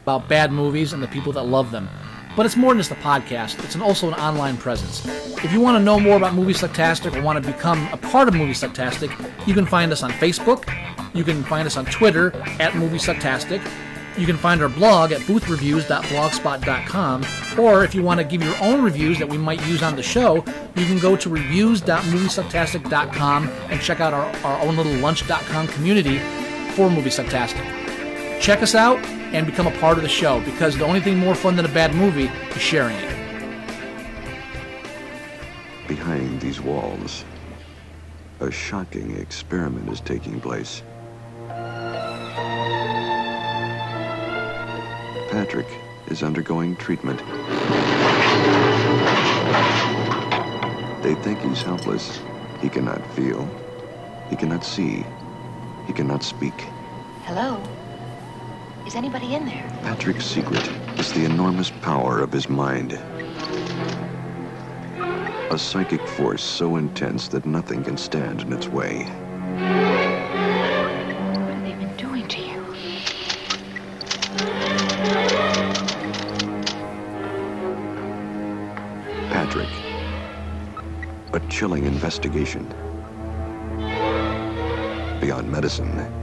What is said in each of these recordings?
about bad movies and the people that love them. But it's more than just a podcast. It's also an online presence. If you want to know more about Moviesucktastic or want to become a part of Moviesucktastic, you can find us on Facebook. You can find us on Twitter at Moviesucktastic. You can find our blog at boothreviews.blogspot.com. Or if you want to give your own reviews that we might use on the show, you can go to reviews.moviesucktastic.com and check out our own little lunch.com community for Moviesucktastic. Check us out and become a part of the show, because the only thing more fun than a bad movie is sharing it. Behind these walls, a shocking experiment is taking place. Patrick is undergoing treatment. They think he's helpless. He cannot feel. He cannot see. He cannot speak. Hello? Is anybody in there? Patrick's secret is the enormous power of his mind. A psychic force so intense that nothing can stand in its way. What have they been doing to you? Patrick. A chilling investigation. Beyond medicine.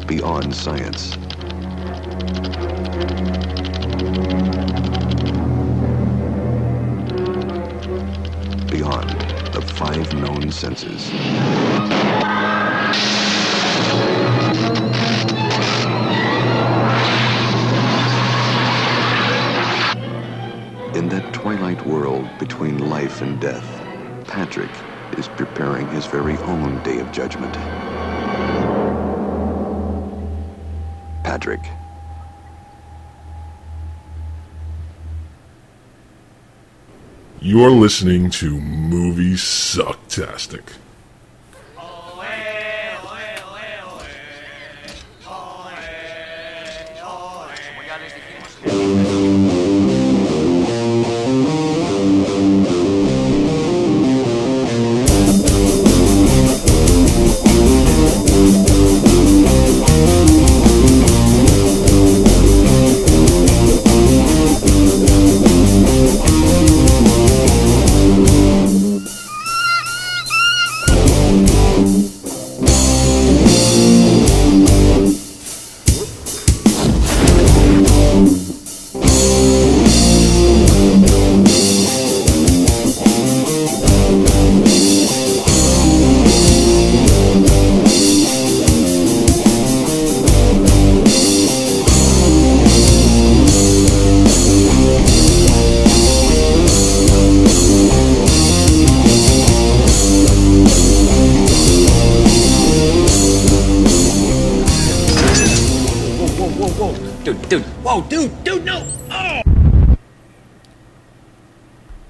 Beyond science. Beyond the 5 known senses. In that twilight world between life and death, Patrick is preparing his very own day of judgment. Patrick. You're listening to Moviesucktastic.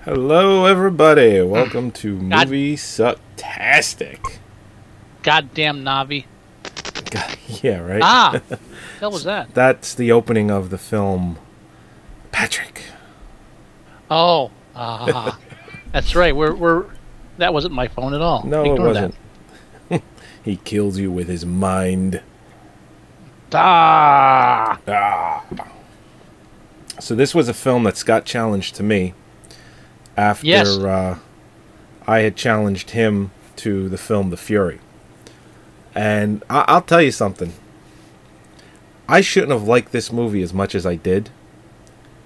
Hello, everybody. Welcome to Moviesucktastic. Goddamn Navi. Yeah, right? What the hell was that? That's the opening of the film Patrick. Oh, that's right. That wasn't my phone at all. No, Ignore it wasn't. He kills you with his mind. Ah. So this was a film that Scott challenged to me after I had challenged him to the film The Fury. And I'll tell you something. I shouldn't have liked this movie as much as I did.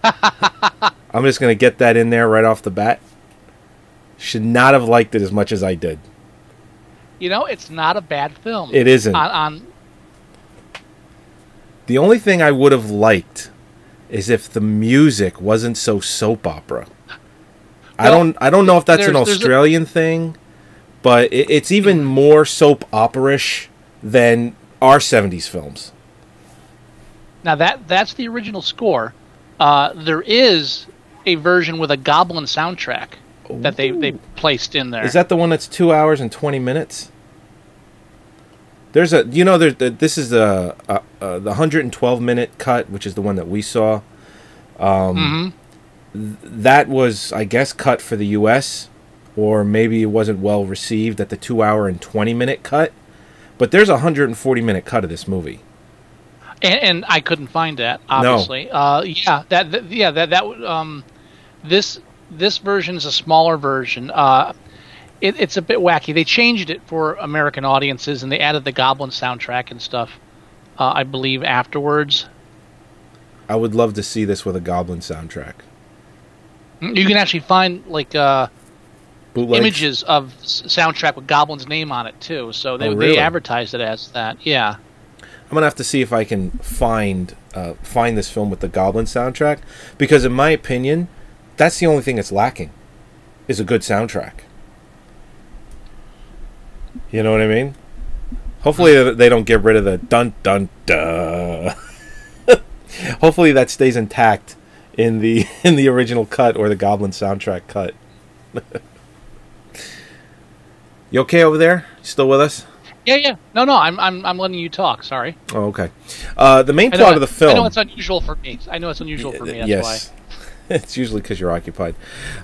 I'm just going to get that in there right off the bat. Should not have liked it as much as I did. You know, it's not a bad film. It isn't. The only thing I would have liked is if the music wasn't so soap opera. Well, I don't know if that's an Australian thing, but it's even more soap opera-ish than our 70s films. Now that's the original score. There is a version with a Goblin soundtrack that they placed in there. Is that the one that's 2 hours and 20 minutes? There's this is the 112-minute cut, which is the one that we saw. That was, I guess, cut for the U.S. or maybe it wasn't well received at the 2 hour and 20-minute cut. But there's a 140-minute cut of this movie. And I couldn't find that, obviously. No. This version is a smaller version. It's a bit wacky. They changed it for American audiences, and they added the Goblin soundtrack and stuff, I believe, afterwards. I would love to see this with a Goblin soundtrack. You can actually find, like, bootlegs? Images of soundtrack with Goblin's name on it, too. So they advertised it as that, yeah. I'm going to have to see if I can find this film with the Goblin soundtrack, because in my opinion, that's the only thing that's lacking, is a good soundtrack. You know what I mean? Hopefully they don't get rid of the dun dun duh. Hopefully that stays intact in the original cut or the Goblin soundtrack cut. You okay over there? You still with us? Yeah. No. I'm letting you talk. Sorry. Oh, okay. The main plot of the film. I know it's unusual for me. That's yes. Why. It's usually because you're occupied.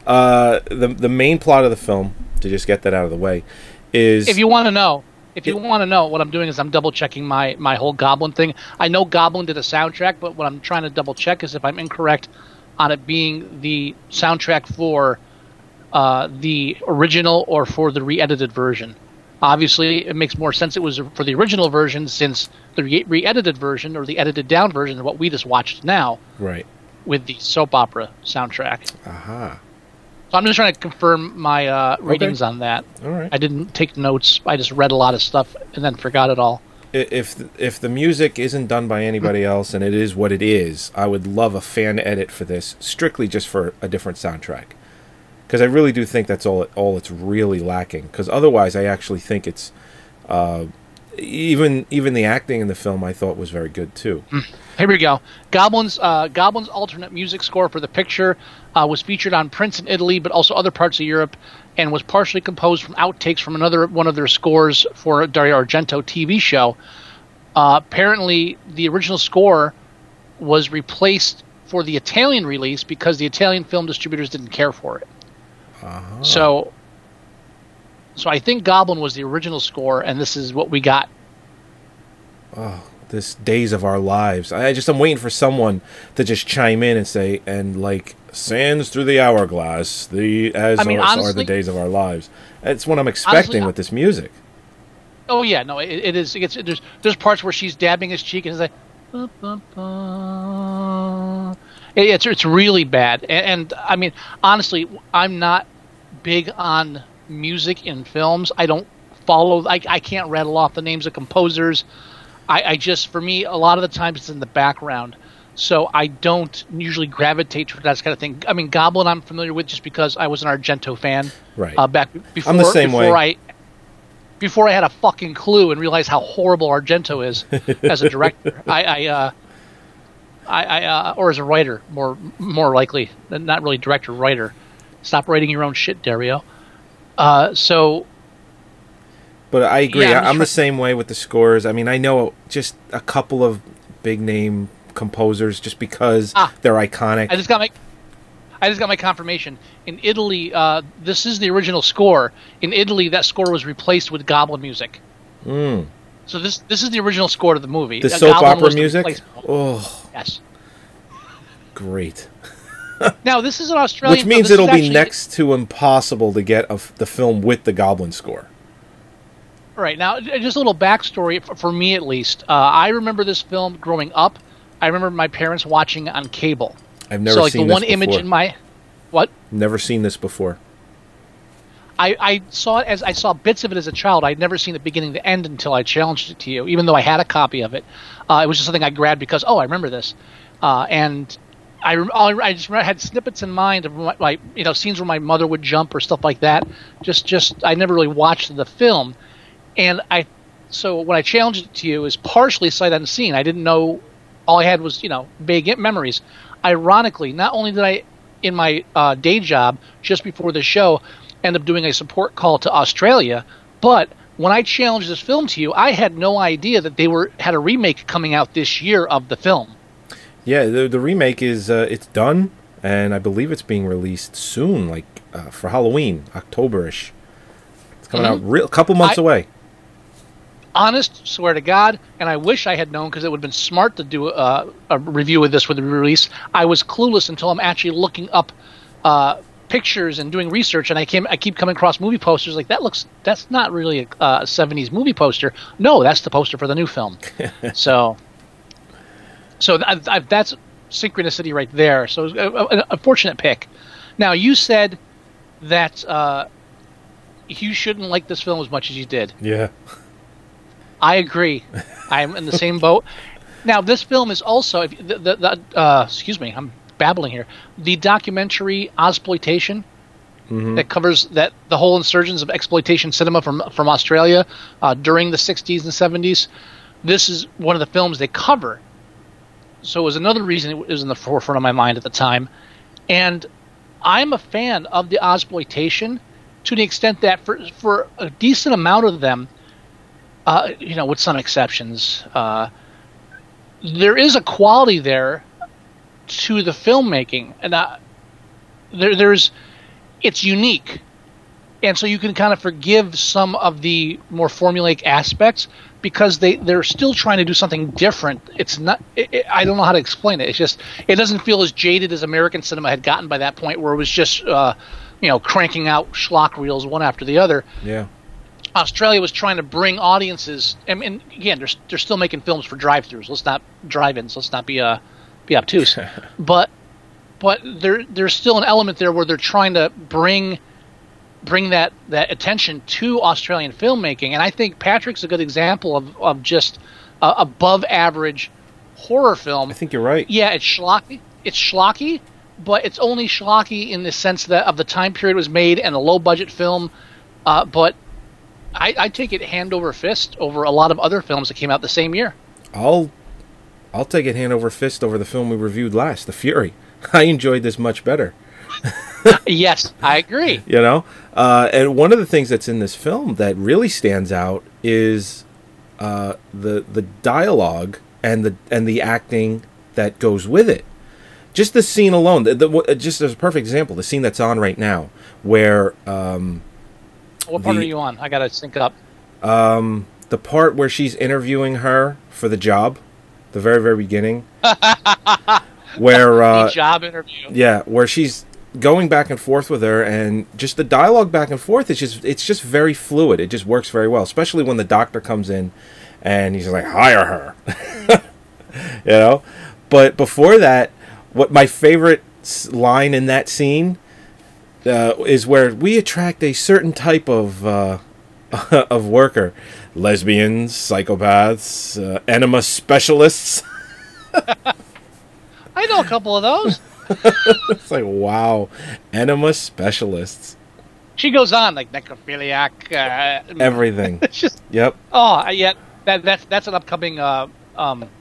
The main plot of the film, to just get that out of the way, is... If you want to know what I'm doing is I'm double checking my whole Goblin thing. I know Goblin did a soundtrack, but what I'm trying to double check is if I'm incorrect on it being the soundtrack for the original or for the re-edited version. Obviously, it makes more sense it was for the original version, since the re-edited version or the edited down version is what we just watched now. Right. With the soap opera soundtrack. Aha. So I'm just trying to confirm my readings on that. All right. I didn't take notes. I just read a lot of stuff and then forgot it all. If the music isn't done by anybody else and it is what it is, I would love a fan edit for this, strictly just for a different soundtrack. Because I really do think that's all it's really lacking. Because otherwise, I actually think it's even the acting in the film I thought was very good too. Here we go. Goblin's alternate music score for the picture was featured on prints in Italy, but also other parts of Europe, and was partially composed from outtakes from one of their scores for a Dario Argento TV show. Apparently, the original score was replaced for the Italian release because the Italian film distributors didn't care for it. Uh-huh. So I think Goblin was the original score, and this is what we got. Oh, this Days of Our Lives. I'm waiting for someone to just chime in and say, and like sands through the hourglass, honestly, are the days of our lives. That's what I'm expecting with this music. Oh yeah, no, it is. There's parts where she's dabbing his cheek and it's like, bah, bah, bah. It's really bad. And I mean, honestly, I'm not big on music in films. I don't follow. I can't rattle off the names of composers. I just, for me, a lot of the times it's in the background, so I don't usually gravitate to that kind of thing. I mean, Goblin I'm familiar with just because I was an Argento fan. Right. Back before, I'm the same way. Before I had a fucking clue and realized how horrible Argento is as a director, or as a writer, more likely, not really director, writer. Stop writing your own shit, Dario. But I agree. Yeah, I'm the same way with the scores. I mean, I know just a couple of big name composers just because they're iconic. I just got my confirmation. In Italy, this is the original score. In Italy, that score was replaced with Goblin music. Mm. So this is the original score to the movie. The soap opera music? Oh. Yes. Great. Now, this is an Australian film. Which means it'll be next to impossible to get the film with the Goblin score. Right. Now, just a little backstory, for me at least. I remember this film growing up. I remember my parents watching it on cable. I've never seen this before. Image in my... What? Never seen this before. I saw it I saw bits of it as a child. I'd never seen the beginning to end until I challenged it to you, even though I had a copy of it. It was just something I grabbed because, I remember this. And I just remember I had snippets in mind of like scenes where my mother would jump or stuff like that. Just I never really watched the film. And so when I challenged it to you is partially sight unseen. I didn't know. All I had was vague memories. Ironically, not only did I, in my day job just before the show, end up doing a support call to Australia, but when I challenged this film to you, I had no idea that they had a remake coming out this year of the film. Yeah, the remake is it's done. and I believe it's being released soon, like for Halloween, October-ish. It's coming out a couple months away. Honest, swear to God, and I wish I had known, because it would have been smart to do a review of this with the release. I was clueless until I'm actually looking up pictures and doing research, and I keep coming across movie posters like that's not really a 70s movie poster. No, that's the poster for the new film. so that's synchronicity right there. So a fortunate pick. Now, you said that you shouldn't like this film as much as you did. Yeah. I agree. I'm in the same boat. Now, this film is also excuse me, I'm babbling here. The documentary Ozploitation that covers the whole insurgence of exploitation cinema from Australia during the 60s and 70s. This is one of the films they cover. So it was another reason it was in the forefront of my mind at the time. And I'm a fan of the Ozploitation to the extent that for a decent amount of them, with some exceptions, there is a quality there to the filmmaking, and it's unique, and so you can kind of forgive some of the more formulaic aspects because they're still trying to do something different. It's not. I don't know how to explain it. It's just it doesn't feel as jaded as American cinema had gotten by that point, where it was just cranking out schlock reels one after the other. Yeah. Australia was trying to bring audiences, and again, they're still making films for drive-thrus. Let's not drive-ins. Let's not be obtuse. but there's still an element there where they're trying to bring that attention to Australian filmmaking, and I think Patrick's a good example of just above average horror film. I think you're right. Yeah, it's schlocky, but it's only schlocky in the sense that of the time period it was made and a low budget film, but I take it hand over fist over a lot of other films that came out the same year. I'll take it hand over fist over the film we reviewed last, The Fury. I enjoyed this much better. Yes, I agree. And one of the things that's in this film that really stands out is the dialogue and the acting that goes with it. Just the scene alone, just as a perfect example, the scene that's on right now, where what part are you on? I gotta sync up. The part where she's interviewing her for the job, the very, very beginning, where the job interview. Yeah, where she's going back and forth with her, and just the dialogue back and forth. It's just very fluid. It just works very well, especially when the doctor comes in, and he's like, "Hire her," But before that, what my favorite line in that scene is where we attract a certain type of worker: lesbians, psychopaths, enema specialists. I know a couple of those. It's like, wow, enema specialists. She goes on like necrophiliac, everything. It's just yep. Oh, yeah. That's an upcoming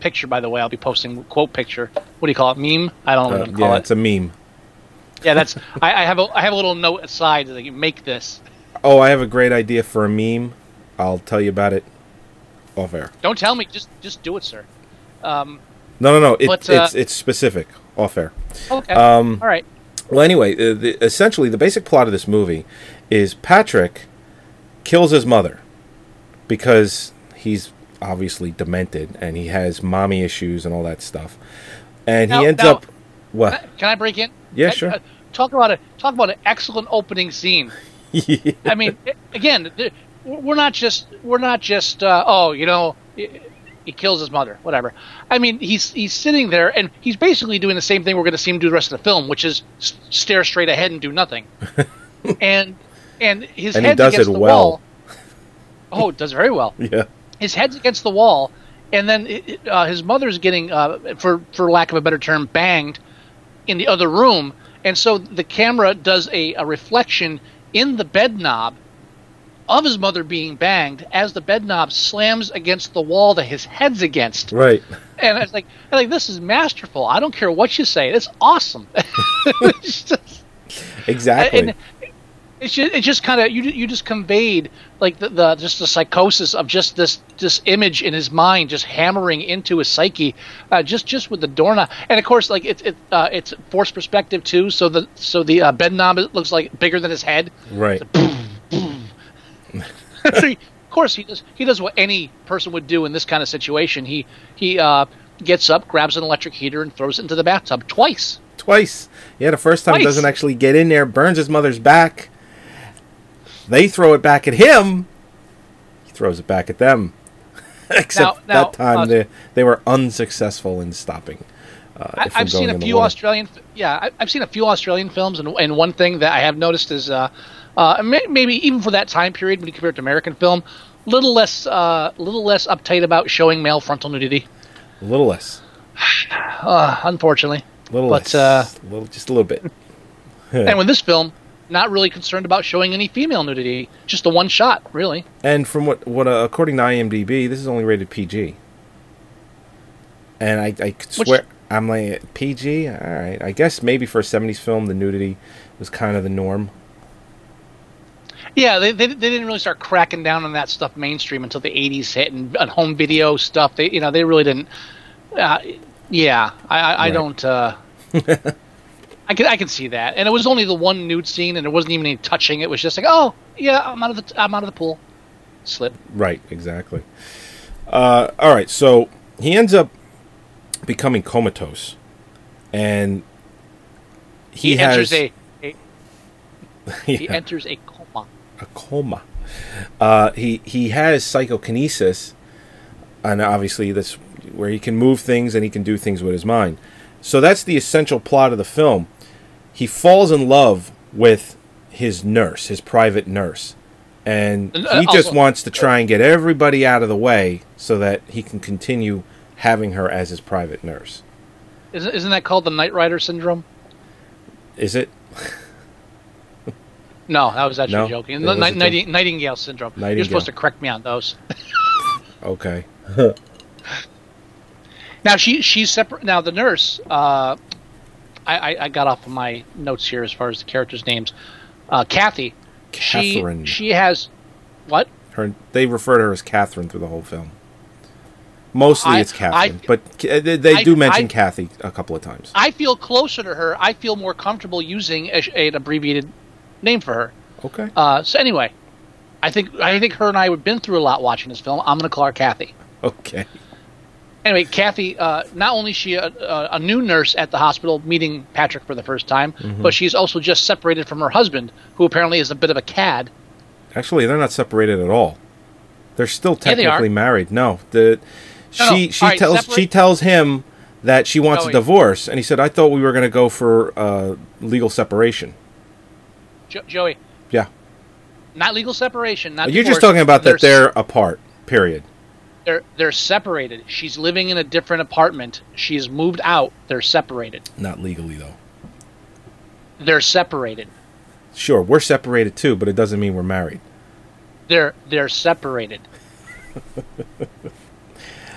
picture, by the way. I'll be posting quote picture. What do you call it? Meme? I don't know what to call it. Yeah, it's a meme. Yeah, that's. I have a little note aside that you make this. Oh, I have a great idea for a meme. I'll tell you about it off air. Don't tell me. Just do it, sir. No. It's specific off air. Okay. All right. Well, anyway, essentially the basic plot of this movie is Patrick kills his mother because he's obviously demented and he has mommy issues and all that stuff, and he ends up. What? Can I break in? Yeah, sure. Talk about an excellent opening scene. Yeah. I mean, again, we're not just he kills his mother, whatever. I mean, he's sitting there and he's basically doing the same thing we're going to see him do the rest of the film, which is stare straight ahead and do nothing. and his head's against the wall. Oh, it does very well. Yeah. His head's against the wall, and then his mother's getting, for lack of a better term, banged in the other room, and so the camera does a reflection in the bed knob of his mother being banged as the bed knob slams against the wall that his head's against. Right. And it's like this is masterful. I don't care what you say. It's awesome. It's just, exactly. It's just kind of you just conveyed like the just the psychosis of just this image in his mind just hammering into his psyche, just with the doorknob, and of course like it's forced perspective too, so the bed knob looks like bigger than his head. Right. So of course he does what any person would do in this kind of situation. He gets up, grabs an electric heater, and throws it into the bathtub twice. Yeah, the first time doesn't actually get in there, burns his mother's back. They throw it back at him. He throws it back at them. Except that time they were unsuccessful in stopping. I've seen a few Australian films, and one thing that I have noticed is maybe even for that time period when you compare it to American film, little less uptight about showing male frontal nudity. A little less. Unfortunately. A little less. Just a little bit. And with this film, not really concerned about showing any female nudity. Just the one shot, really. And from what according to IMDb, this is only rated PG. And I could swear, I'm like, PG? All right. I guess maybe for a 70s film, the nudity was kind of the norm. Yeah, they didn't really start cracking down on that stuff mainstream until the 80s hit, and home video stuff. They really didn't. I don't. I can see that, and it was only the one nude scene, and there wasn't even any touching. It was just like, oh yeah, I'm out of the pool. Slip. Right, exactly. All right, so he ends up becoming comatose, and he enters a coma. A coma. He has psychokinesis, and obviously that's where he can move things and he can do things with his mind. So that's the essential plot of the film. He falls in love with his nurse, his private nurse, and he just wants to try and get everybody out of the way so that he can continue having her as his private nurse. Isn't that called the Knight Rider syndrome? Is it? No, that was actually joking. The Nightingale syndrome. You're supposed to correct me on those. Okay. Now she's separate. Now the nurse. I got off of my notes here as far as the characters' names. Kathy. Catherine. She has what? They refer to her as Catherine through the whole film. Mostly it's Catherine, but they do mention Kathy a couple of times. I feel closer to her. I feel more comfortable using an abbreviated name for her. Okay. So anyway, I think her and I have been through a lot watching this film. I'm going to call her Kathy. Okay. Anyway, Kathy, not only is she a new nurse at the hospital meeting Patrick for the first time, but she's also just separated from her husband, who apparently is a bit of a cad. Actually, they're not separated at all. They're still technically married. No, she tells him that she wants a divorce, and he said, "I thought we were going to go for legal separation." Joey. Yeah. Not legal separation. Not You're divorce. just talking about that they're apart. Period. They're separated. She's living in a different apartment. She's moved out. They're separated. Not legally, though. They're separated. Sure, we're separated too, but it doesn't mean we're married. They're separated.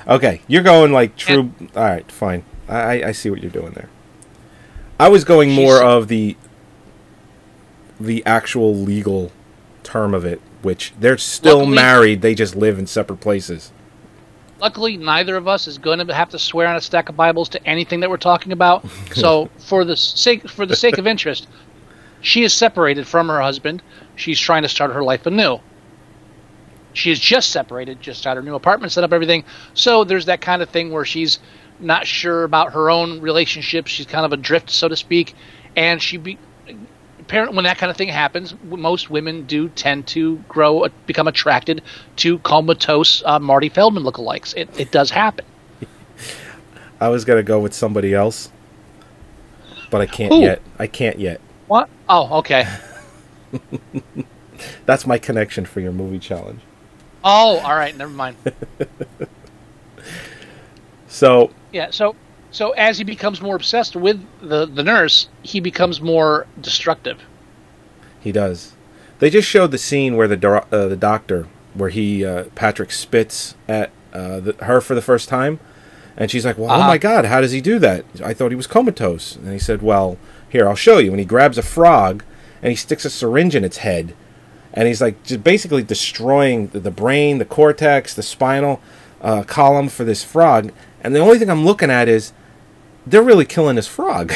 Okay, you're going like true. All right, fine. I see what you're doing there. I was going more of the actual legal term of it, which they're still married. They just live in separate places. Luckily, neither of us is going to have to swear on a stack of Bibles to anything that we're talking about. So, for the sake of interest, she is separated from her husband. She's trying to start her life anew. She is just separated, just got her new apartment set up, everything. So there's that kind of thing where she's not sure about her own relationship. She's kind of adrift, so to speak. And apparently, when that kind of thing happens, most women do tend to become attracted to comatose Marty Feldman lookalikes. It does happen. I was going to go with somebody else, but I can't yet. I can't yet. What? Oh, okay. That's my connection for your movie challenge. Oh, all right. Never mind. So as he becomes more obsessed with the nurse, he becomes more destructive. He does. They just showed the scene where the doctor, where Patrick spits at her for the first time, and she's like, "Well, oh my God, how does he do that? I thought he was comatose." And he said, "Well, here, I'll show you." And he grabs a frog and he sticks a syringe in its head, and he's like just basically destroying the brain, the cortex, the spinal column for this frog. And the only thing I'm looking at is they're really killing this frog.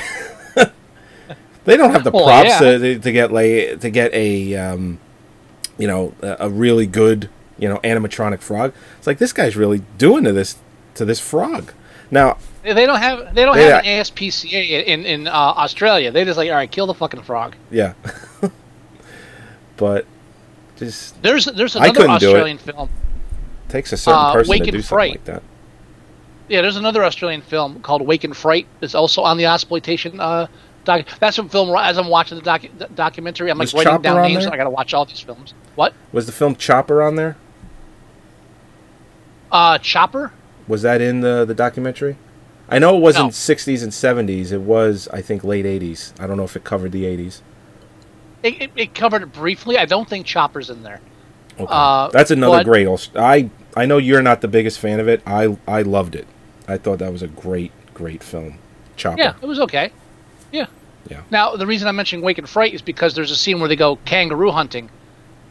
They don't have the props to get a a really good animatronic frog. It's like this guy's really doing to this frog. Now they don't have an ASPCA in Australia. They just like, all right, kill the fucking frog. Yeah. But just there's another Australian film. Takes a certain person Wake to do and something Fright. like that. Yeah, there's another Australian film called Wake and Fright. It's also on the Exploitation that's a film. As I'm watching the documentary, I'm like writing down names. I got to watch all these films. What was the film Chopper on there? Chopper? Was that in the documentary? I know it wasn't 60s and 70s. It was, I think, late 80s. I don't know if it covered the 80s. It covered it briefly. I don't think Chopper's in there. Okay. That's another great. I know you're not the biggest fan of it. I loved it. I thought that was a great film. Chopper. Yeah, it was okay. Yeah. Yeah. Now, the reason I'm mentioning Wake and Fright is because there's a scene where they go kangaroo hunting,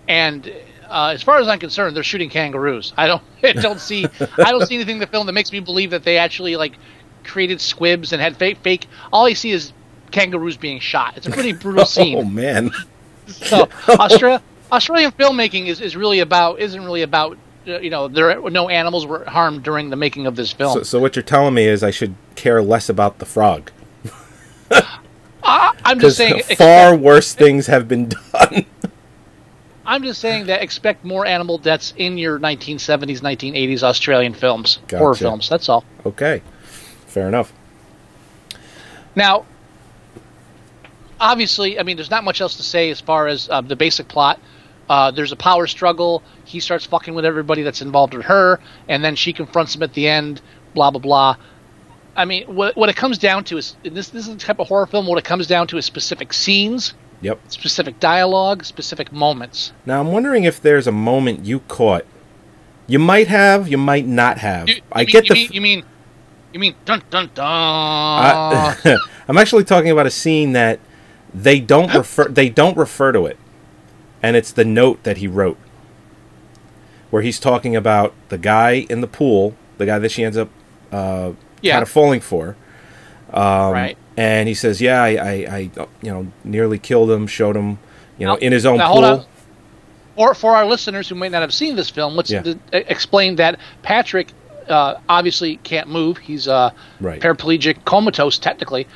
and as far as I'm concerned, they're shooting kangaroos. I don't see anything in the film that makes me believe that they actually like created squibs and had fake. All I see is kangaroos being shot. It's a pretty brutal scene. Oh man! So Australian filmmaking isn't really about no animals were harmed during the making of this film. So what you're telling me is I should care less about the frog. I'm just saying far worse things have been done. I'm just saying that expect more animal deaths in your 1970s, 1980s Australian films, horror films. That's all. Okay, fair enough. Now, obviously, I mean, there's not much else to say as far as the basic plot. There's a power struggle. He starts fucking with everybody that's involved with her, and then she confronts him at the end, blah, blah, blah. I mean, what it comes down to is, this is the type of horror film, what it comes down to is specific scenes, specific dialogue, specific moments. Now, I'm wondering if there's a moment you caught. You might have, you might not have. You mean dun dun dun? I'm actually talking about a scene that they don't refer to it. And it's the note that he wrote, where he's talking about the guy in the pool, the guy that she ends up kind of falling for. Right. And he says, "Yeah, I nearly killed him, showed him, in his own pool." Hold on. For our listeners who may not have seen this film, let's explain that Patrick obviously can't move. He's paraplegic, comatose, technically.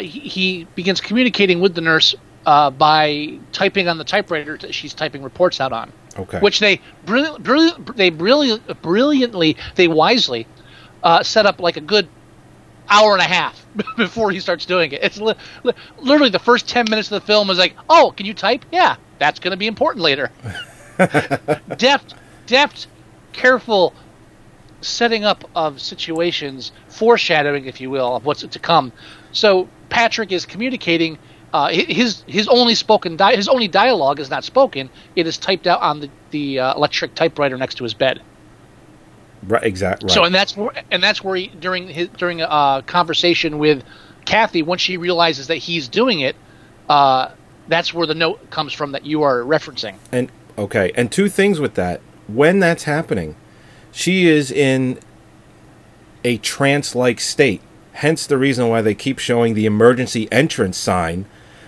He begins communicating with the nurse by typing on the typewriter that she's typing reports out on. Okay. Which they wisely set up like a good hour and a half before he starts doing it. It's literally the first 10 minutes of the film is like, oh, can you type? Yeah, that's going to be important later. deft, careful setting up of situations, foreshadowing, if you will, of what's to come. So Patrick is communicating. His only dialogue is not spoken. It is typed out on the electric typewriter next to his bed. Right, exactly. Right. So and that's where he, during a conversation with Kathy, once she realizes that he's doing it, that's where the note comes from that you are referencing. And two things with that. When that's happening, she is in a trance-like state. Hence the reason why they keep showing the emergency entrance sign,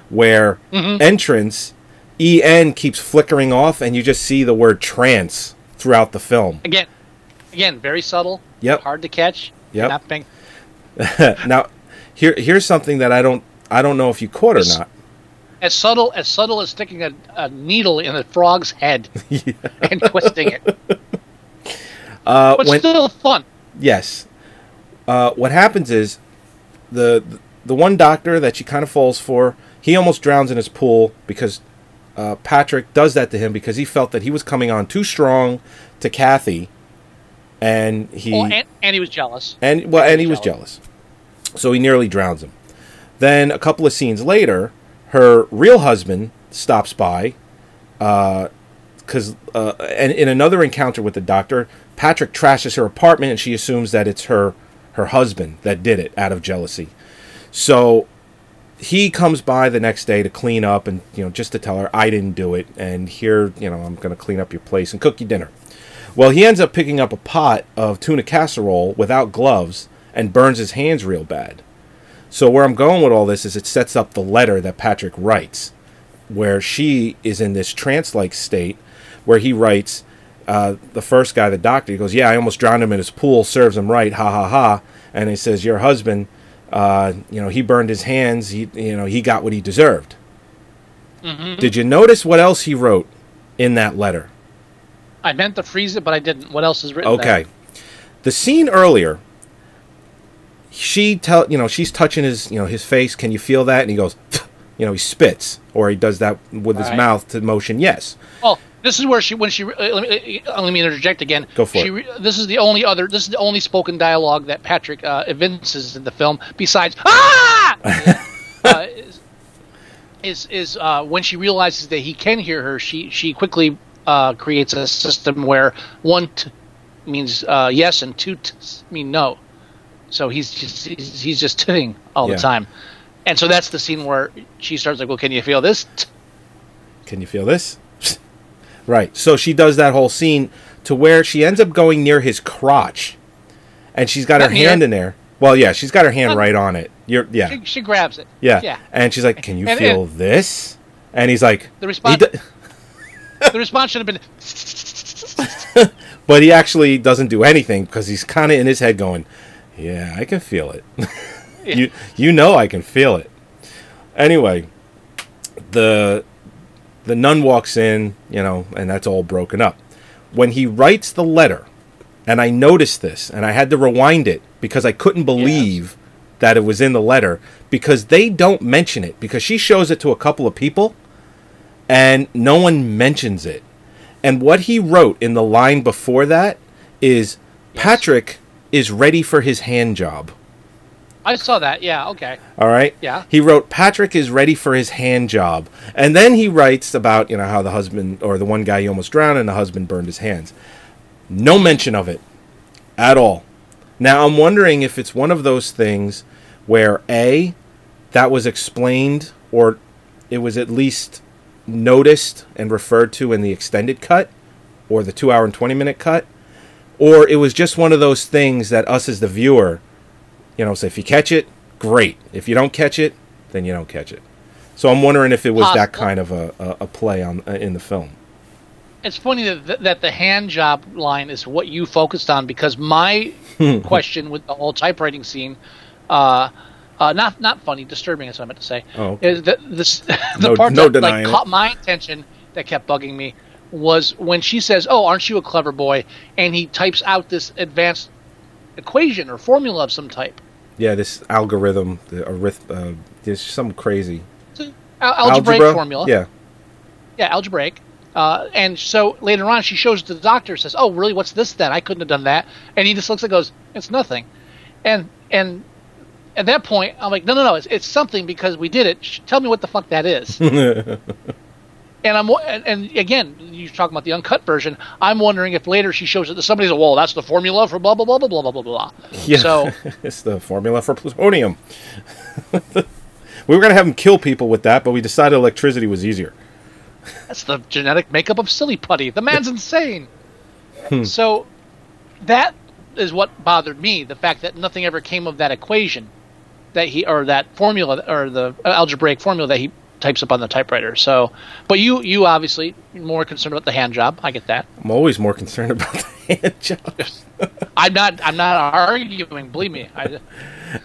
where entrance, EN, keeps flickering off, and you just see the word trance throughout the film. Again, very subtle. Yep. Hard to catch. Yep. Not pink. Now, here's something that I don't know if you caught or not. As subtle as sticking a needle in a frog's head and twisting it. But still fun. Yes. What happens is the one doctor that she kind of falls for, he almost drowns in his pool because Patrick does that to him because he felt that he was coming on too strong to Kathy, and he was jealous. And he was jealous. So he nearly drowns him. Then a couple of scenes later, her real husband stops by, and in another encounter with the doctor, Patrick trashes her apartment, and she assumes that it's her husband that did it out of jealousy. So he comes by the next day to clean up and, just to tell her, I didn't do it. And here, I'm going to clean up your place and cook you dinner. Well, he ends up picking up a pot of tuna casserole without gloves and burns his hands real bad. So where I'm going with all this is it sets up the letter that Patrick writes, where she is in this trance-like state, where he writes, the first guy, the doctor, he goes, yeah, I almost drowned him in his pool, serves him right, ha ha ha. And he says, your husband, he burned his hands, he got what he deserved. Mm-hmm. Did you notice what else he wrote in that letter? I meant to freeze it, but I didn't. What else is written there? Okay. The scene earlier, she's touching his face. Can you feel that? And he goes, he spits, or he does that with his mouth to motion yes. Oh, this is where let me interject again. Go for it. This is the only spoken dialogue that Patrick evinces in the film, besides is when she realizes that he can hear her. She quickly creates a system where one means yes and two mean no. So he's just titting all the time. And so that's the scene where she starts like, well, can you feel this? Can you feel this? Right. So she does that whole scene to where she ends up going near his crotch. And she's got her hand in there. Well, yeah, she's got her hand right on it. She grabs it. Yeah. And she's like, can you feel this? And he's like... The response should have been... But he actually doesn't do anything because he's kind of in his head going, yeah, I can feel it. I can feel it. Anyway, the nun walks in, and that's all broken up. When he writes the letter, and I noticed this, and I had to rewind it because I couldn't believe that it was in the letter, because they don't mention it, because she shows it to a couple of people, and no one mentions it. And what he wrote in the line before that is, Patrick is ready for his hand job. I saw that, yeah, okay. All right? Yeah. He wrote, Patrick is ready for his hand job. And then he writes about, how the husband, or the one guy he almost drowned and the husband burned his hands. No mention of it at all. Now, I'm wondering if it's one of those things where, A, that was explained, or it was at least noticed and referred to in the extended cut, or the 2 hour and 20-minute cut, or it was just one of those things that us as the viewer, so if you catch it, great. If you don't catch it, then you don't catch it. So I'm wondering if it was that kind of a play in the film. It's funny that the hand job line is what you focused on, because my question with the whole typewriting scene, not funny, disturbing is what I meant to say, is that the part that caught my attention that kept bugging me was when she says, oh, aren't you a clever boy? And he types out this advanced equation or formula of some type. Yeah, this algorithm, there's some crazy algebraic formula. Yeah, algebraic. And so later on, she shows it to the doctor, says, "Oh, really? What's this then? I couldn't have done that." And he just looks and goes, "It's nothing." And at that point, I'm like, "No, it's something because we did it. Tell me what the fuck that is." And again, you're talking about the uncut version. I'm wondering if later she shows it to somebody. Well, that's the formula for blah blah blah blah blah blah blah. Yeah, so it's the formula for plutonium. We were gonna have him kill people with that, but we decided electricity was easier. That's the genetic makeup of silly putty. The man's insane. So that is what bothered me: the fact that nothing ever came of that equation, that formula, or the algebraic formula that he types up on the typewriter. So, but you obviously more concerned about the hand job. I get that. I'm always more concerned about the hand job. I'm not arguing. Believe me.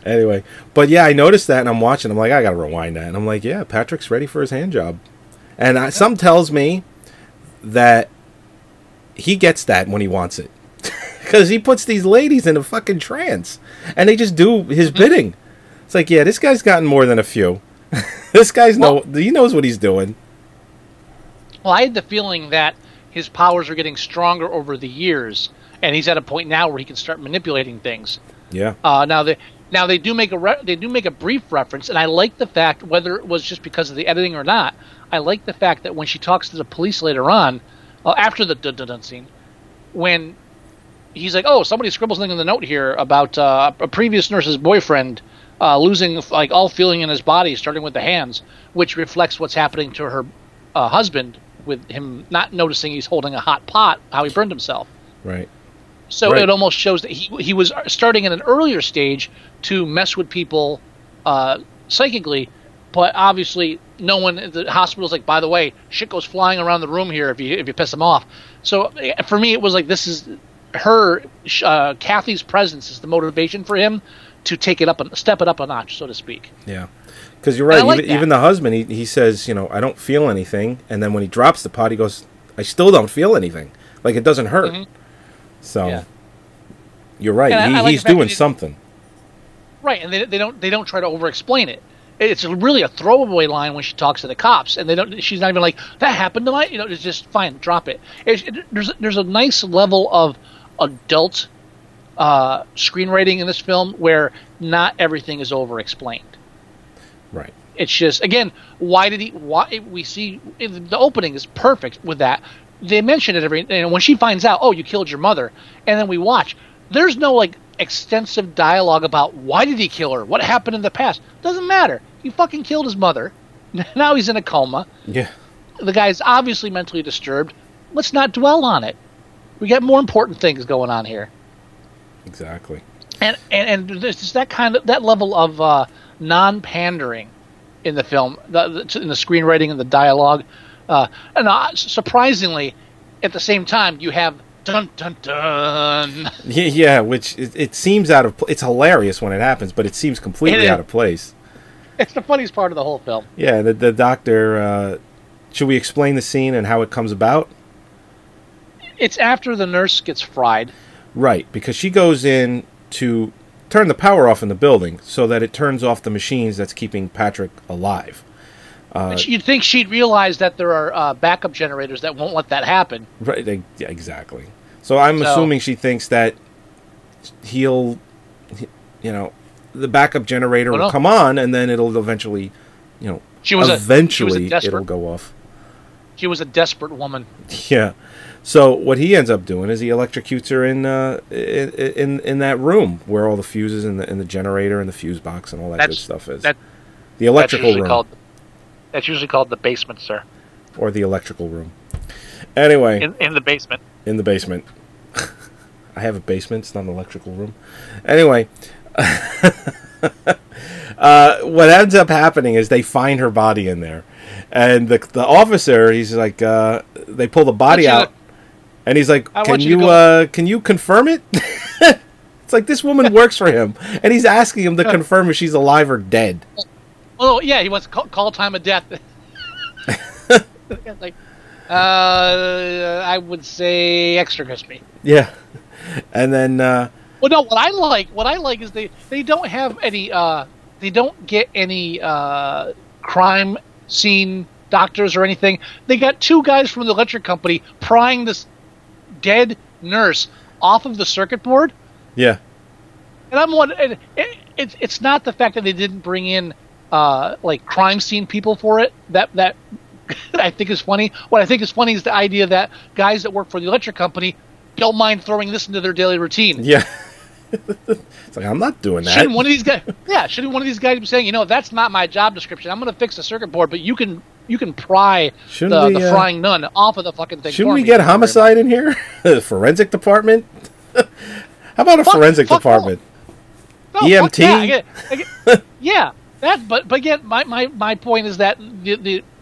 Anyway, but yeah, I noticed that, and I'm watching. I'm like, I gotta rewind that, and I'm like, yeah, Patrick's ready for his hand job, and some tells me that he gets that when he wants it, because he puts these ladies in a fucking trance, and they just do his bidding. It's like, yeah, this guy's gotten more than a few. This guy's he knows what he's doing. Well, I had the feeling that his powers are getting stronger over the years, and he's at a point now where he can start manipulating things. Yeah. Now they do make a brief reference, and I like the fact, whether it was just because of the editing or not, I like the fact that when she talks to the police later on, after the dun scene, when he's like, "Oh, somebody scribbled something in the note here about a previous nurse's boyfriend losing like all feeling in his body, starting with the hands, which reflects what's happening to her husband with him not noticing he's holding a hot pot, how he burned himself. Right. So it almost shows that he was starting at an earlier stage to mess with people psychically, but obviously no one at the hospital's like, by the way, shit goes flying around the room here if you piss him off. So for me, it was like, this is her, Kathy's presence is the motivation for him to take it up and step it up a notch, so to speak. Yeah. Because you're right. Even the husband, he says, I don't feel anything. And then when he drops the pot, he goes, I still don't feel anything. Like, it doesn't hurt. Mm-hmm. So, you're right. He's doing something. Right, and they don't try to over-explain it. It's really a throwaway line when she talks to the cops, and she's not even like, that happened to my, it's just fine, drop it. There's a nice level of adult screenwriting in this film where not everything is over-explained. Right. It's just, again, why we see the opening is perfect with that. They mention it when she finds out, oh, you killed your mother, and then we watch. There's no like extensive dialogue about why did he kill her, what happened in the past. Doesn't matter. He fucking killed his mother. Now he's in a coma. Yeah. The guy's obviously mentally disturbed. Let's not dwell on it. We got more important things going on here. Exactly. And there's that level of non-pandering in the film, in the screenwriting and the dialogue. And surprisingly, at the same time, you have dun dun dun. Yeah, which it seems out of. It's hilarious when it happens, but it seems completely out of place. It's the funniest part of the whole film. Yeah, the doctor. Should we explain the scene and how it comes about? It's after the nurse gets fried. Right, because she goes in to turn the power off in the building so that it turns off the machines that's keeping Patrick alive. You'd think she'd realize that there are backup generators that won't let that happen. Right, yeah, exactly. So I'm assuming she thinks that the backup generator will come on, and then it'll eventually, it'll go off. She was a desperate woman. Yeah. So what he ends up doing is he electrocutes her in that room where all the fuses and the generator and the fuse box and all that good stuff is. The electrical room. That's usually called the basement, sir. Or the electrical room. Anyway. In the basement. In the basement. I have a basement. It's not an electrical room. Anyway. What ends up happening is they find her body in there. And the officer, he's like, they pull the body out. And he's like, can you confirm it? It's like this woman works for him. And he's asking him to confirm if she's alive or dead. Oh, yeah, he wants to call time of death. Like, I would say extra crispy. Yeah. And then... well, no, what I like is they don't have any... they don't get any crime scene doctors or anything. They got two guys from the electric company prying this dead nurse off of the circuit board. Yeah. And I'm wondering... It's not the fact that they didn't bring in... like crime scene people for it that I think is funny. What I think is funny is the idea that guys that work for the electric company don't mind throwing this into their daily routine. Yeah. It's like, I'm not doing that. Shouldn't one of these guys be saying, that's not my job description. I'm going to fix the circuit board, but you can pry the frying nun off of the fucking thing. Shouldn't we get homicide in here? Forensic department? How about a forensic department? No, EMT? Yeah. But again, my point is that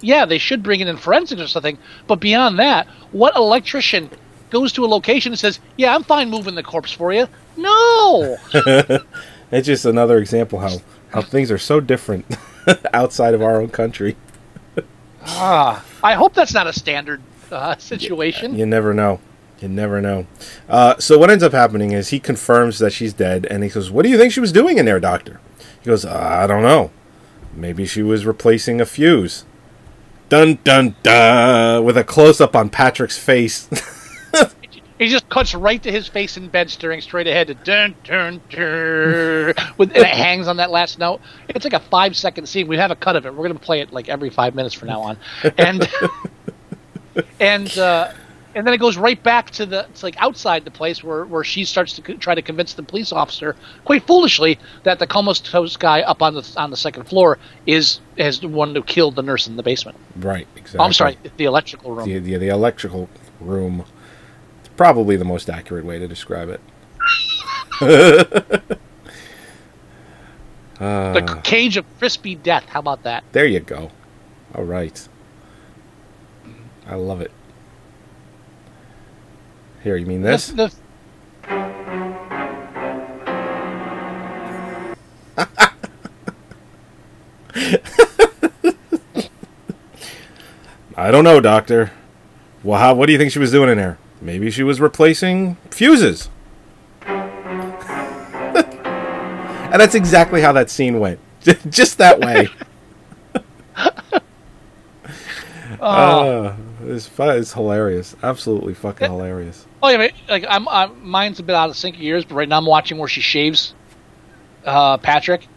they should bring it in forensics or something. But beyond that, what electrician goes to a location and says, "Yeah, I'm fine moving the corpse for you"? No. It's just another example how things are so different outside of our own country. I hope that's not a standard situation. You never know. You never know. So what ends up happening is he confirms that she's dead, and he goes, "What do you think she was doing in there, doctor?" He goes, I don't know. Maybe she was replacing a fuse. Dun, dun, dun. With a close-up on Patrick's face. He just cuts right to his face in bed, staring straight ahead. To dun, dun, dun, and it hangs on that last note. It's like a 5-second scene. We have a cut of it. We're going to play it like every 5 minutes from now on. And And then it goes right back to it's like outside the place where she starts to try to convince the police officer, quite foolishly, that the comatose guy up on the second floor is the one who killed the nurse in the basement. Right, exactly. Oh, I'm sorry, the electrical room. The electrical room. It's probably the most accurate way to describe it. The cage of crispy death. How about that? There you go. All right. I love it. Here, you mean this? I don't know, Doctor. Well, what do you think she was doing in there? Maybe she was replacing fuses. And that's exactly how that scene went. Just that way. It's hilarious. Absolutely fucking hilarious. Oh yeah, like mine's a bit out of sync of yours, but right now I'm watching where she shaves Patrick,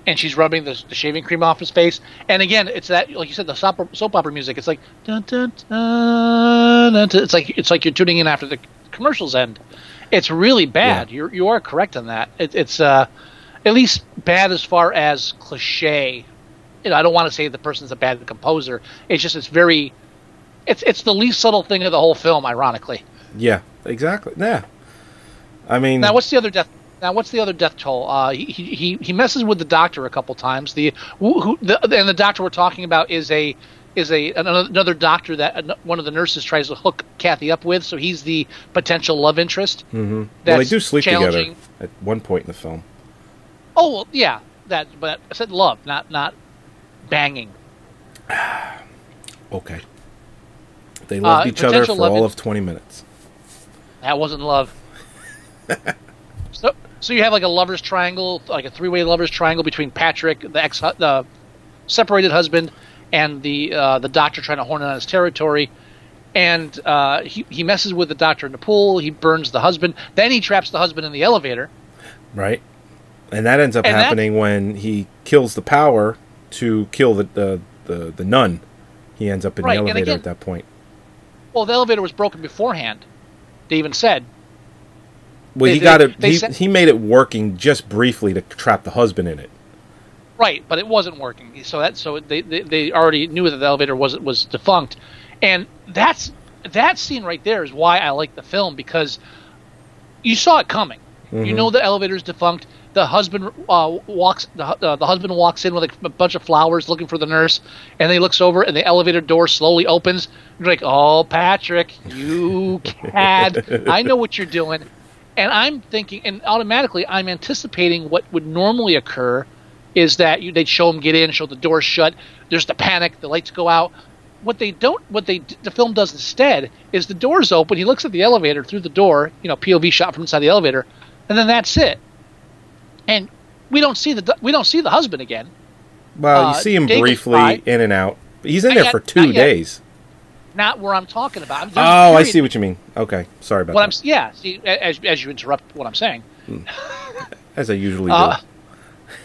and she's rubbing the shaving cream off his face. And again, it's that, like you said, the soap opera music. It's like dun, dun, dun, dun, dun. It's like you're tuning in after the commercials end. It's really bad. Yeah. You are correct on that. It's at least bad as far as cliche. You know, I don't want to say the person's a bad composer. It's just it's the least subtle thing of the whole film, ironically. Yeah, exactly. Yeah, I mean, what's the other death toll? He messes with the doctor a couple times. And the doctor we're talking about is another doctor that one of the nurses tries to hook Kathy up with. So he's the potential love interest. Mm-hmm. Well, they do sleep together at one point in the film. Oh well, yeah, but I said love, not banging. Okay. They loved each other for all of 20 minutes. That wasn't love. So you have like a lover's triangle, like a three-way lover's triangle between Patrick, the separated husband, and the doctor trying to horn in on his territory. And he messes with the doctor in the pool. He burns the husband. Then he traps the husband in the elevator. Right. And that ends up happening when he kills the power to kill the nun. He ends up in the elevator at that point. Well, the elevator was broken beforehand. They even said. Well, he made it working just briefly to trap the husband in it. Right, but it wasn't working. So they already knew that the elevator was defunct, and that scene right there is why I like the film, because you saw it coming. Mm-hmm. You know the elevator's defunct. The husband walks in with a bunch of flowers looking for the nurse, and then he looks over and the elevator door slowly opens. You're like, "Oh, Patrick, you cad! I know what you're doing." And I'm thinking, and automatically I'm anticipating what would normally occur is that they'd show him get in, show the door shut. There's the panic, the lights go out. The film does instead is the door's open. He looks at the elevator through the door, POV shot from inside the elevator, and then that's it. And we don't see the husband again. Well, you see him briefly in and out. He's in there for 2 days. Not where I'm talking about. I see what you mean. Okay, sorry about that. See, as you interrupt what I'm saying. As I usually do.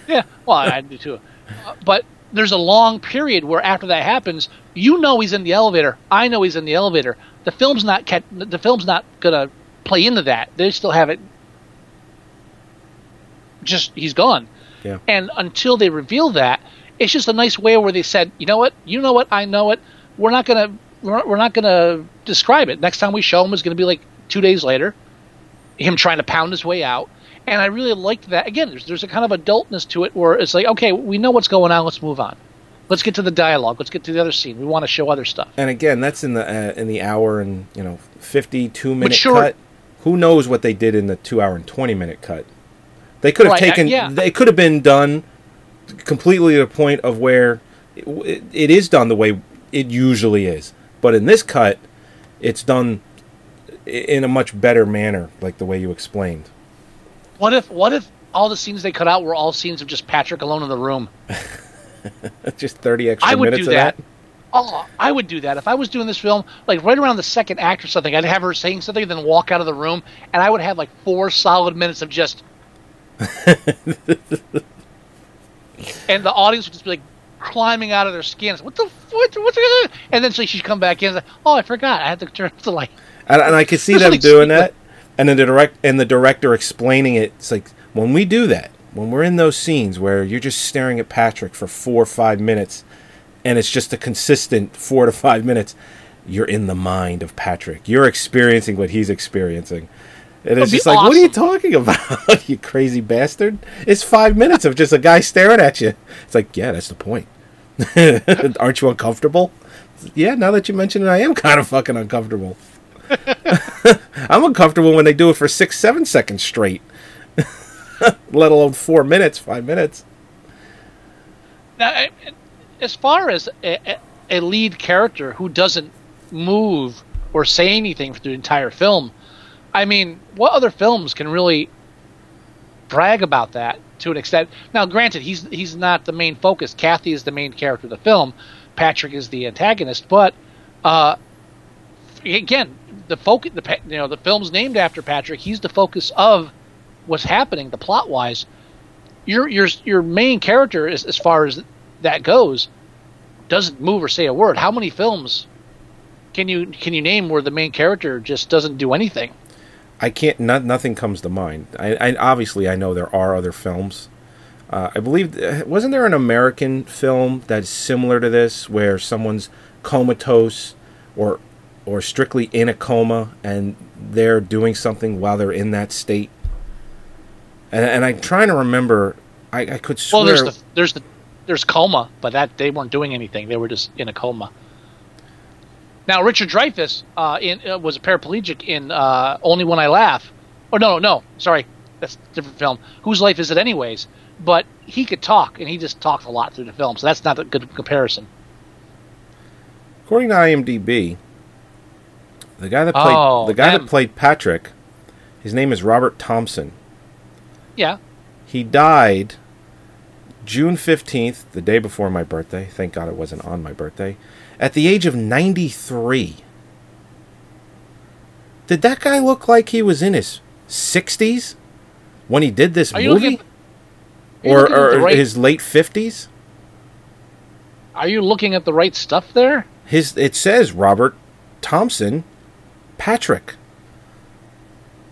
Yeah, well, I do too. But there's a long period where after that happens, he's in the elevator. I know he's in the elevator. The film's not gonna play into that. They still have it. Just he's gone. Yeah. And until they reveal that, it's just a nice way where they said, you know what, I know it. We're not gonna describe it. Next time we show him is gonna be like 2 days later, him trying to pound his way out. And I really liked that. Again, there's a kind of adultness to it where it's like, okay, we know what's going on. Let's move on. Let's get to the dialogue. Let's get to the other scene. We want to show other stuff. And again, that's in the hour and 52-minute cut. Who knows what they did in the 2 hour and 20-minute cut? They could have taken. They could have been done completely to the point of where it is done the way it usually is. But in this cut, it's done in a much better manner, like the way you explained. What if all the scenes they cut out were all scenes of just Patrick alone in the room? Just 30 extra minutes of that? Oh, I would do that. If I was doing this film, like right around the second act or something, I'd have her saying something and then walk out of the room, and I would have like 4 solid minutes of just... And the audience would just be like, climbing out of their skins. What the what's and then so she'd come back in and say, "Oh, I forgot. I had to turn off the light." And I could see them doing that, and then the director explaining it. It's like, when we do that, when we're in those scenes where you're just staring at Patrick for 4 or 5 minutes, and it's just a consistent 4 to 5 minutes, you're in the mind of Patrick. You're experiencing what he's experiencing. And it's just like, awesome. What are you talking about, you crazy bastard? It's 5 minutes of just a guy staring at you. It's like, yeah, that's the point. Aren't you uncomfortable? Yeah, now that you mention it, I am kind of fucking uncomfortable. I'm uncomfortable when they do it for 6-7 seconds straight. Let alone 4 minutes, 5 minutes. Now, as far as a lead character who doesn't move or say anything for the entire film, I mean, what other films can really brag about that to an extent? Now, granted, he's not the main focus. Kathy is the main character of the film. Patrick is the antagonist. But again, the focus, the film's named after Patrick. He's the focus of what's happening, the plot wise. Your main character, as far as that goes, doesn't move or say a word. How many films can you name where the main character just doesn't do anything? I can't. Nothing comes to mind. I obviously I know there are other films. I believe wasn't there an American film that's similar to this where someone's comatose or strictly in a coma and they're doing something while they're in that state. And I'm trying to remember. I could swear. Well, there's coma, but that they weren't doing anything. They were just in a coma. Now, Richard Dreyfuss was a paraplegic in Only When I Laugh. Oh, no, sorry. That's a different film. Whose Life Is It Anyways? But he could talk, and he just talked a lot through the film, so that's not a good comparison. According to IMDb, the guy that played Patrick, his name is Robert Thompson. Yeah. He died June 15th, the day before my birthday. Thank God it wasn't on my birthday. At the age of 93. Did that guy look like he was in his 60s when he did this movie? Or his late 50s? Are you looking at the right stuff there? It says Robert Thompson Patrick.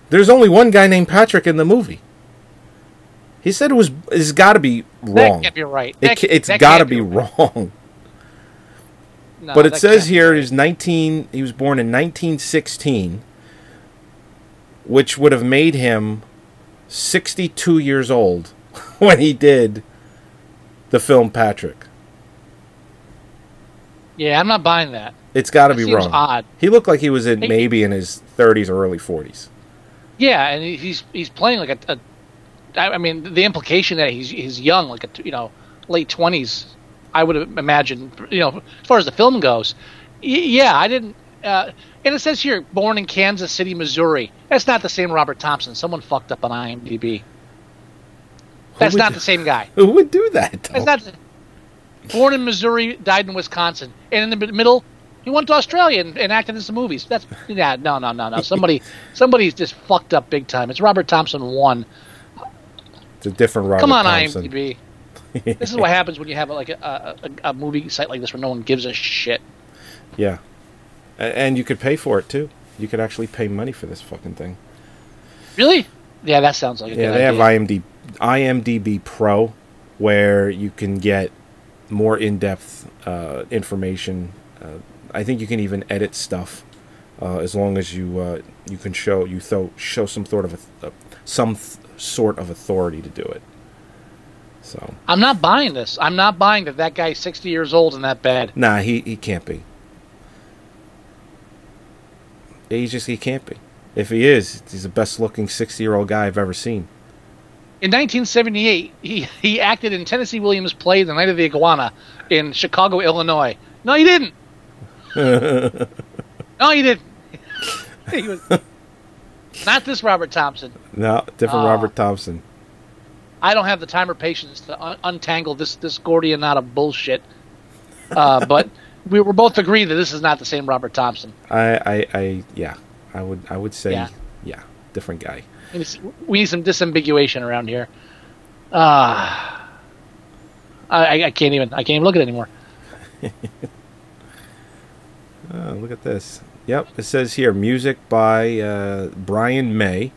There's only one guy named Patrick in the movie. He said it's got to be wrong. That can't be right. It's got to be wrong. No, but it says here he was born in 1916, which would have made him 62 years old when he did the film Patrick. Yeah, I'm not buying that. It's got to be wrong. Odd. He looked like he was maybe in his 30s or early 40s. Yeah, and he's playing like I mean, the implication that he's young, like late 20s. I would imagine, as far as the film goes. Yeah, I didn't. And it says here, born in Kansas City, Missouri. That's not the same Robert Thompson. Someone fucked up on IMDb. That's not the same guy. Who would do that? That's not. Born in Missouri, died in Wisconsin, and in the middle, he went to Australia and acted in some movies. No. Somebody's just fucked up big time. It's Robert Thompson 1. It's a different Robert Thompson. Come on, IMDb. This is what happens when you have a movie site like this where no one gives a shit. Yeah. And you could pay for it, too. You could actually pay money for this fucking thing. Really? Yeah, that sounds like a good idea. Have IMDb Pro, where you can get more in-depth information. I think you can even edit stuff as long as you can show some sort of authority to do it. So I'm not buying this. I'm not buying that guy's 60 years old and that bad. Nah, he can't be. He can't be. If he is, he's the best looking 60-year-old guy I've ever seen. In 1978, he acted in Tennessee Williams' play The Night of the Iguana in Chicago, Illinois. No, he didn't. No, he didn't. He was not this Robert Thompson. No, different Robert Thompson. I don't have the time or patience to untangle this Gordian knot of bullshit. But we were both agreed that this is not the same Robert Thompson. I would say different guy. We need some disambiguation around here. I can't even look at it anymore. Oh, look at this. Yep, it says here music by Brian May.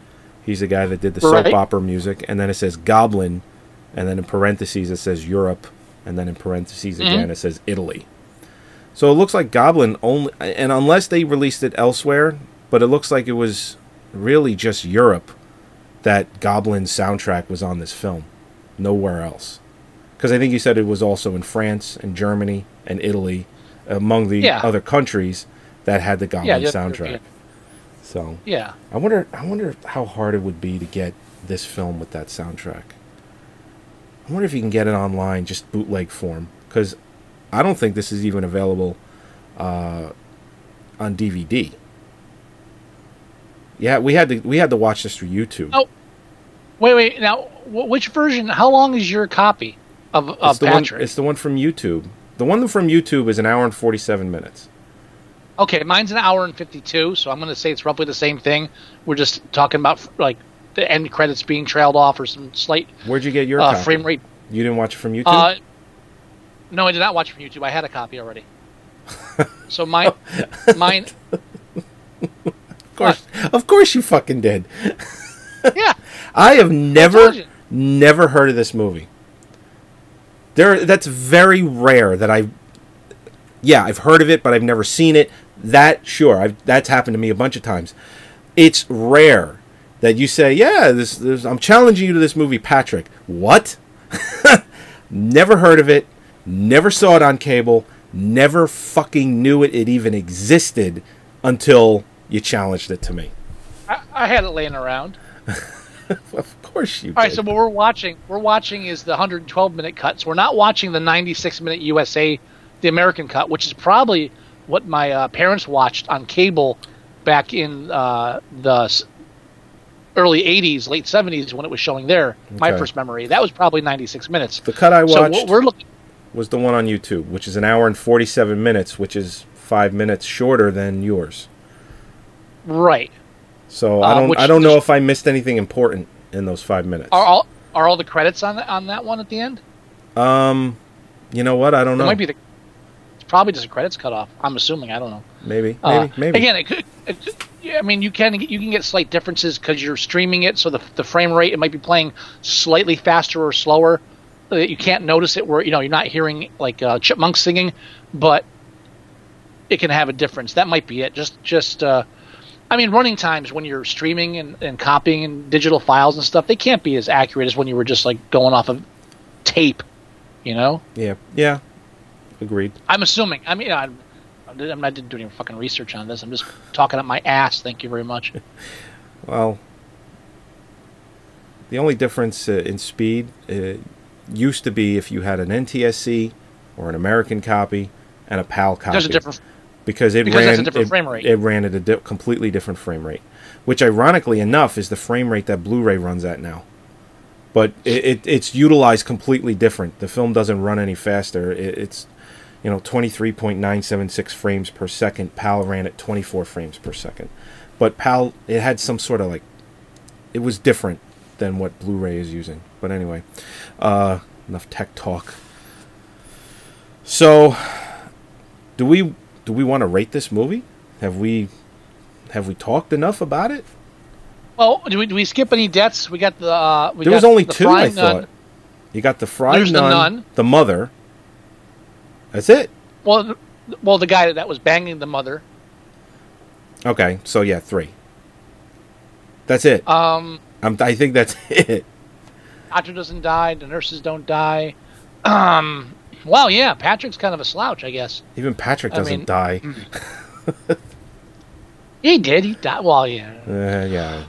He's the guy that did the soap opera music, and then it says Goblin, and then in parentheses it says Europe, and then in parentheses again it says Italy. So it looks like Goblin only, and unless they released it elsewhere, but it looks like it was really just Europe that Goblin's soundtrack was on this film, nowhere else. Because I think you said it was also in France and Germany and Italy, among the other countries that had the Goblin soundtrack. So yeah, I wonder how hard it would be to get this film with that soundtrack. I wonder if you can get it online, just bootleg form, because I don't think this is even available on DVD. Yeah, we had to watch this through YouTube. Oh, wait. Now, which version? How long is your copy of Patrick? It's the one from YouTube. The one from YouTube is 1 hour and 47 minutes. Okay, mine's 1 hour and 52, so I'm going to say it's roughly the same thing. We're just talking about like the end credits being trailed off or some slight. Where'd you get your copy? Frame rate? You didn't watch it from YouTube? No, I did not watch it from YouTube. I had a copy already. So mine. Of course you fucking did. Yeah. I have never heard of this movie. That's very rare that I've heard of it, but I've never seen it. That's happened to me a bunch of times. It's rare that you say, yeah, I'm challenging you to this movie, Patrick. What? Never heard of it. Never saw it on cable. Never fucking knew it even existed until you challenged it to me. I had it laying around. Of course you did. All right, so what we're watching is the 112-minute cut. So we're not watching the 96-minute USA, the American cut, which is probably what my parents watched on cable back in the early 80s, late 70s when it was showing there. Okay. My first memory. That was probably 96 minutes. The cut I watched was the one on YouTube, which is 1 hour and 47 minutes, which is 5 minutes shorter than yours. Right. So I don't know if I missed anything important in those 5 minutes. Are all the credits on that one at the end? You know what? I don't know. It might be it's probably just a credits cut off. I'm assuming. I don't know. Maybe. Again, it could. I mean, you can get slight differences because you're streaming it, so the frame rate, it might be playing slightly faster or slower. You can't notice it where you're not hearing like chipmunks singing, but it can have a difference. That might be it. Just I mean, running times when you're streaming and copying and digital files and stuff, they can't be as accurate as when you were just like going off of tape, Yeah. Agreed. I'm assuming. I mean, I didn't do any fucking research on this. I'm just talking up my ass. Thank you very much. Well, the only difference in speed used to be if you had an NTSC or an American copy and a PAL copy. There's a difference. Because that's a different frame rate. It ran at a completely different frame rate, which ironically enough is the frame rate that Blu-ray runs at now. But it's utilized completely different. The film doesn't run any faster. It's 23.976 frames per second. PAL ran at 24 frames per second. But PAL, it had some sort of it was different than what Blu-ray is using. But anyway, enough tech talk. So, do we want to rate this movie? Have we talked enough about it? Well, do we skip any deaths? We got the there was only two, I thought. You got the fried nun, the mother. That's it. Well, the guy that was banging the mother. Okay, so yeah, 3. That's it. I think that's it. Doctor doesn't die. The nurses don't die. Well, yeah, Patrick's kind of a slouch, I guess. Even Patrick doesn't die. He did. He died. Well, yeah. Yeah.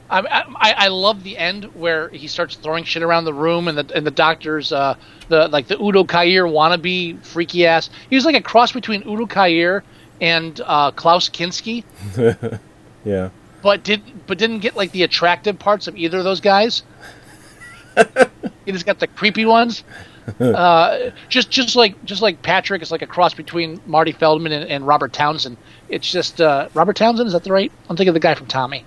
I love the end where he starts throwing shit around the room, and the doctor's the Udo Kier wannabe freaky ass. He was like a cross between Udo Kier and Klaus Kinski. Yeah. But didn't get like the attractive parts of either of those guys. He just got the creepy ones. Just like Patrick is like a cross between Marty Feldman and Robert Townsend. It's just Robert Townsend. Is that the right? I'm thinking of the guy from Tommy.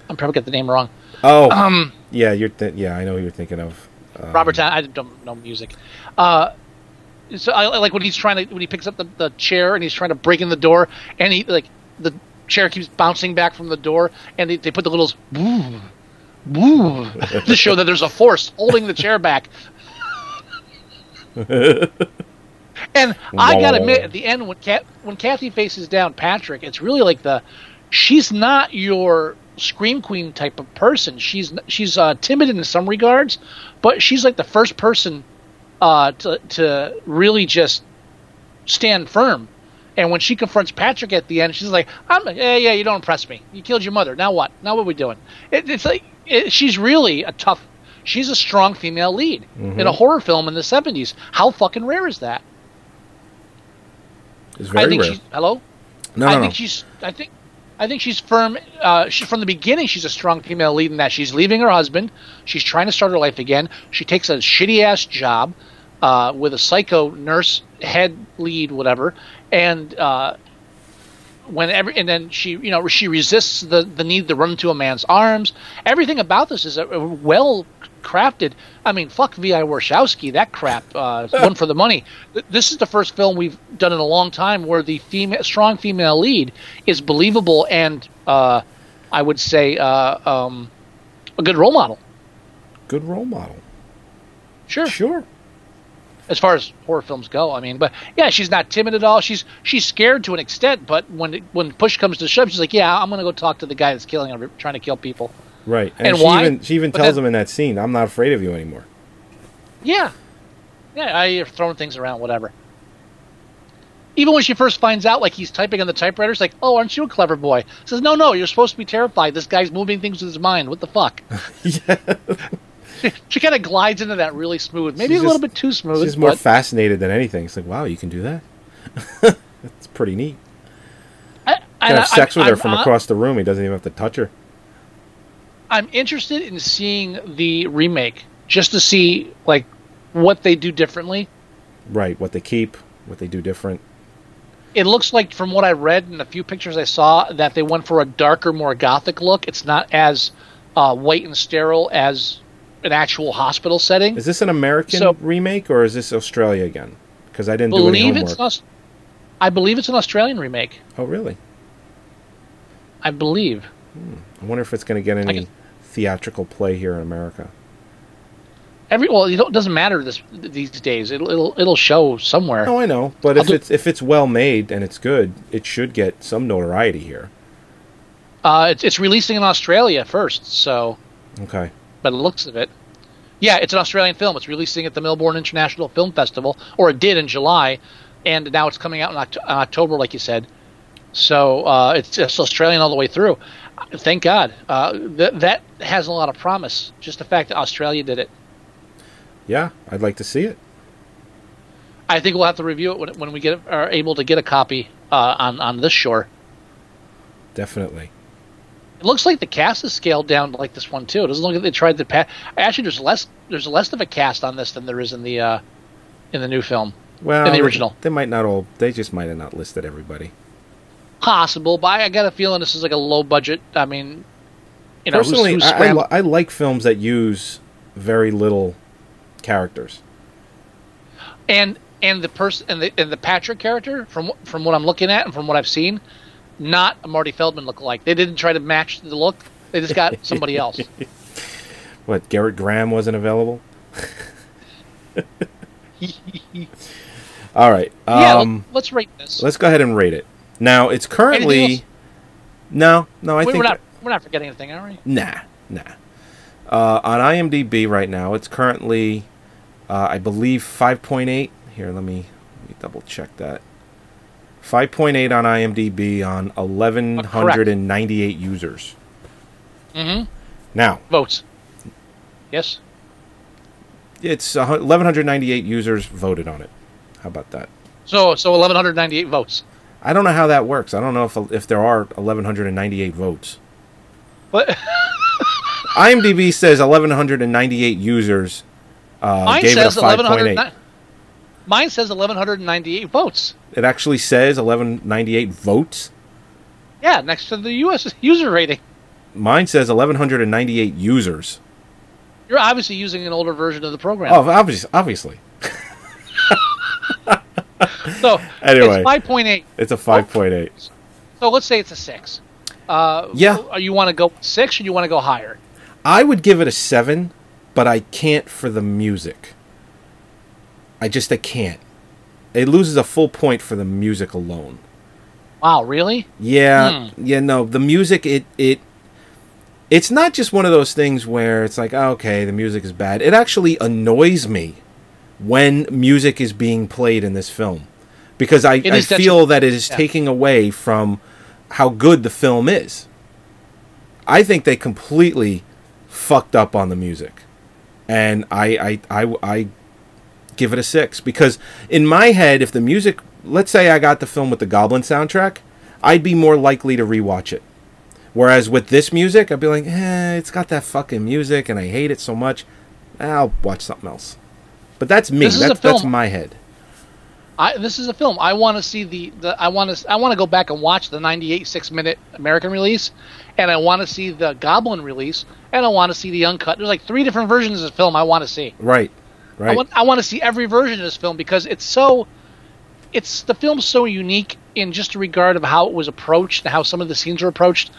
I'm probably got the name wrong. Oh, yeah, I know who you're thinking of. Robert Town. I don't know music. So I like when he picks up the chair and he's trying to break in the door, and the chair keeps bouncing back from the door, and they put the little woo, woo to show that there's a force holding the chair back. And I gotta admit, at the end when Kathy faces down Patrick, it's really like she's not your scream queen type of person. She's timid in some regards, but she's like the first person to really just stand firm. And when she confronts Patrick at the end, she's like, yeah, you don't impress me. You killed your mother. Now what? Now what are we doing? It's like she's really she's a strong female lead in a horror film in the 70s. How fucking rare is that? It's very rare. Hello? No. I think she's firm. From the beginning, she's a strong female lead in that she's leaving her husband. She's trying to start her life again. She takes a shitty-ass job with a psycho nurse, head lead, whatever. And then she resists the need to run into a man's arms. Everything about this is well crafted. I mean, fuck V.I. Warshawski, that crap. One for the money. This is the first film we've done in a long time where the strong female lead is believable and I would say a good role model. Good role model. Sure. As far as horror films go, I mean, but yeah, she's not timid at all. She's scared to an extent, but when push comes to shove, she's like, yeah, I'm gonna go talk to the guy that's trying to kill people. Right, and why? She even tells him in that scene, "I'm not afraid of you anymore." Yeah, I throwing things around, whatever. Even when she first finds out, like he's typing on the typewriter, it's like, "Oh, aren't you a clever boy?" Says, "No, you're supposed to be terrified. This guy's moving things with his mind. What the fuck?" Yeah. She kind of glides into that really smooth. Maybe a little bit too smooth. She's more fascinated than anything. It's like, wow, you can do that? It's pretty neat. Have sex with her from across the room. He doesn't even have to touch her. I'm interested in seeing the remake just to see like what they do differently. Right, what they keep, what they do different. It looks like, from what I read and a few pictures I saw, that they went for a darker, more gothic look. It's not as white and sterile as an actual hospital setting. Is this an American remake, or is this Australia again? Because I didn't do any homework. I believe it's an Australian remake. Oh, really? I believe. I wonder if it's going to get any theatrical play here in America. It doesn't matter these days. It'll show somewhere. Oh, I know, but if it's well made and it's good, it should get some notoriety here. It's releasing in Australia first, so. Okay. By the looks of it, yeah, it's an Australian film. It's releasing at the Melbourne International Film Festival, or it did in July, and now it's coming out in October, like you said. So it's Australian all the way through. Thank God. That has a lot of promise. Just the fact that Australia did it. Yeah, I'd like to see it. I think we'll have to review it when we are able to get a copy on this shore. Definitely. It looks like the cast is scaled down like this one too. It doesn't look like they tried to actually, there's less of a cast on this than there is in the new film. Well, in the original. They just might have not listed everybody. Possible, but I got a feeling this is like a low budget. I mean, personally, I like films that use very little characters. And the person and the Patrick character, from what I'm looking at and from what I've seen, not a Marty Feldman look-alike. They didn't try to match the look. They just got somebody else. What, Garrett Graham wasn't available? All right. Let's rate this. Let's go ahead and rate it. Now, it's currently... No, I think... We're not forgetting anything, are we? Nah. On IMDb right now, it's currently, I believe, 5.8. Here, let me double-check that. 5.8 on IMDb on 1,198 users. Mm-hmm. Now. Votes. Yes? It's 1,198 users voted on it. How about that? So 1,198 votes. I don't know how that works. I don't know if there are 1,198 votes. What? IMDb says 1,198 users gave it a 5.8. Mine says 1,198 votes. It actually says 1,198 votes? Yeah, next to the U.S. user rating. Mine says 1,198 users. You're obviously using an older version of the program. Oh, obviously. So anyway, it's 5.8. It's a 5.8. So let's say it's a 6. Yeah. You want to go 6 or you want to go higher? I would give it a 7, but I can't for the music. I can't. It loses a full point for the music alone. Wow, really? Yeah, no, the music, it's not just one of those things where it's like, oh, okay, the music is bad. It actually annoys me when music is being played in this film. Because I feel that it is taking away from how good the film is. I think they completely fucked up on the music. And I give it a 6. Because in my head, if the music... Let's say I got the film with the Goblin soundtrack, I'd be more likely to rewatch it. Whereas with this music, I'd be like, it's got that fucking music and I hate it so much. I'll watch something else. But that's me. That's my head. This is a film. I want to see I want to go back and watch the 98 6-minute American release, and I want to see the Goblin release, and I want to see the uncut. There's like 3 different versions of this film I want to see. Right. I want to see every version of this film because the film's so unique in just a regard of how it was approached and how some of the scenes are approached.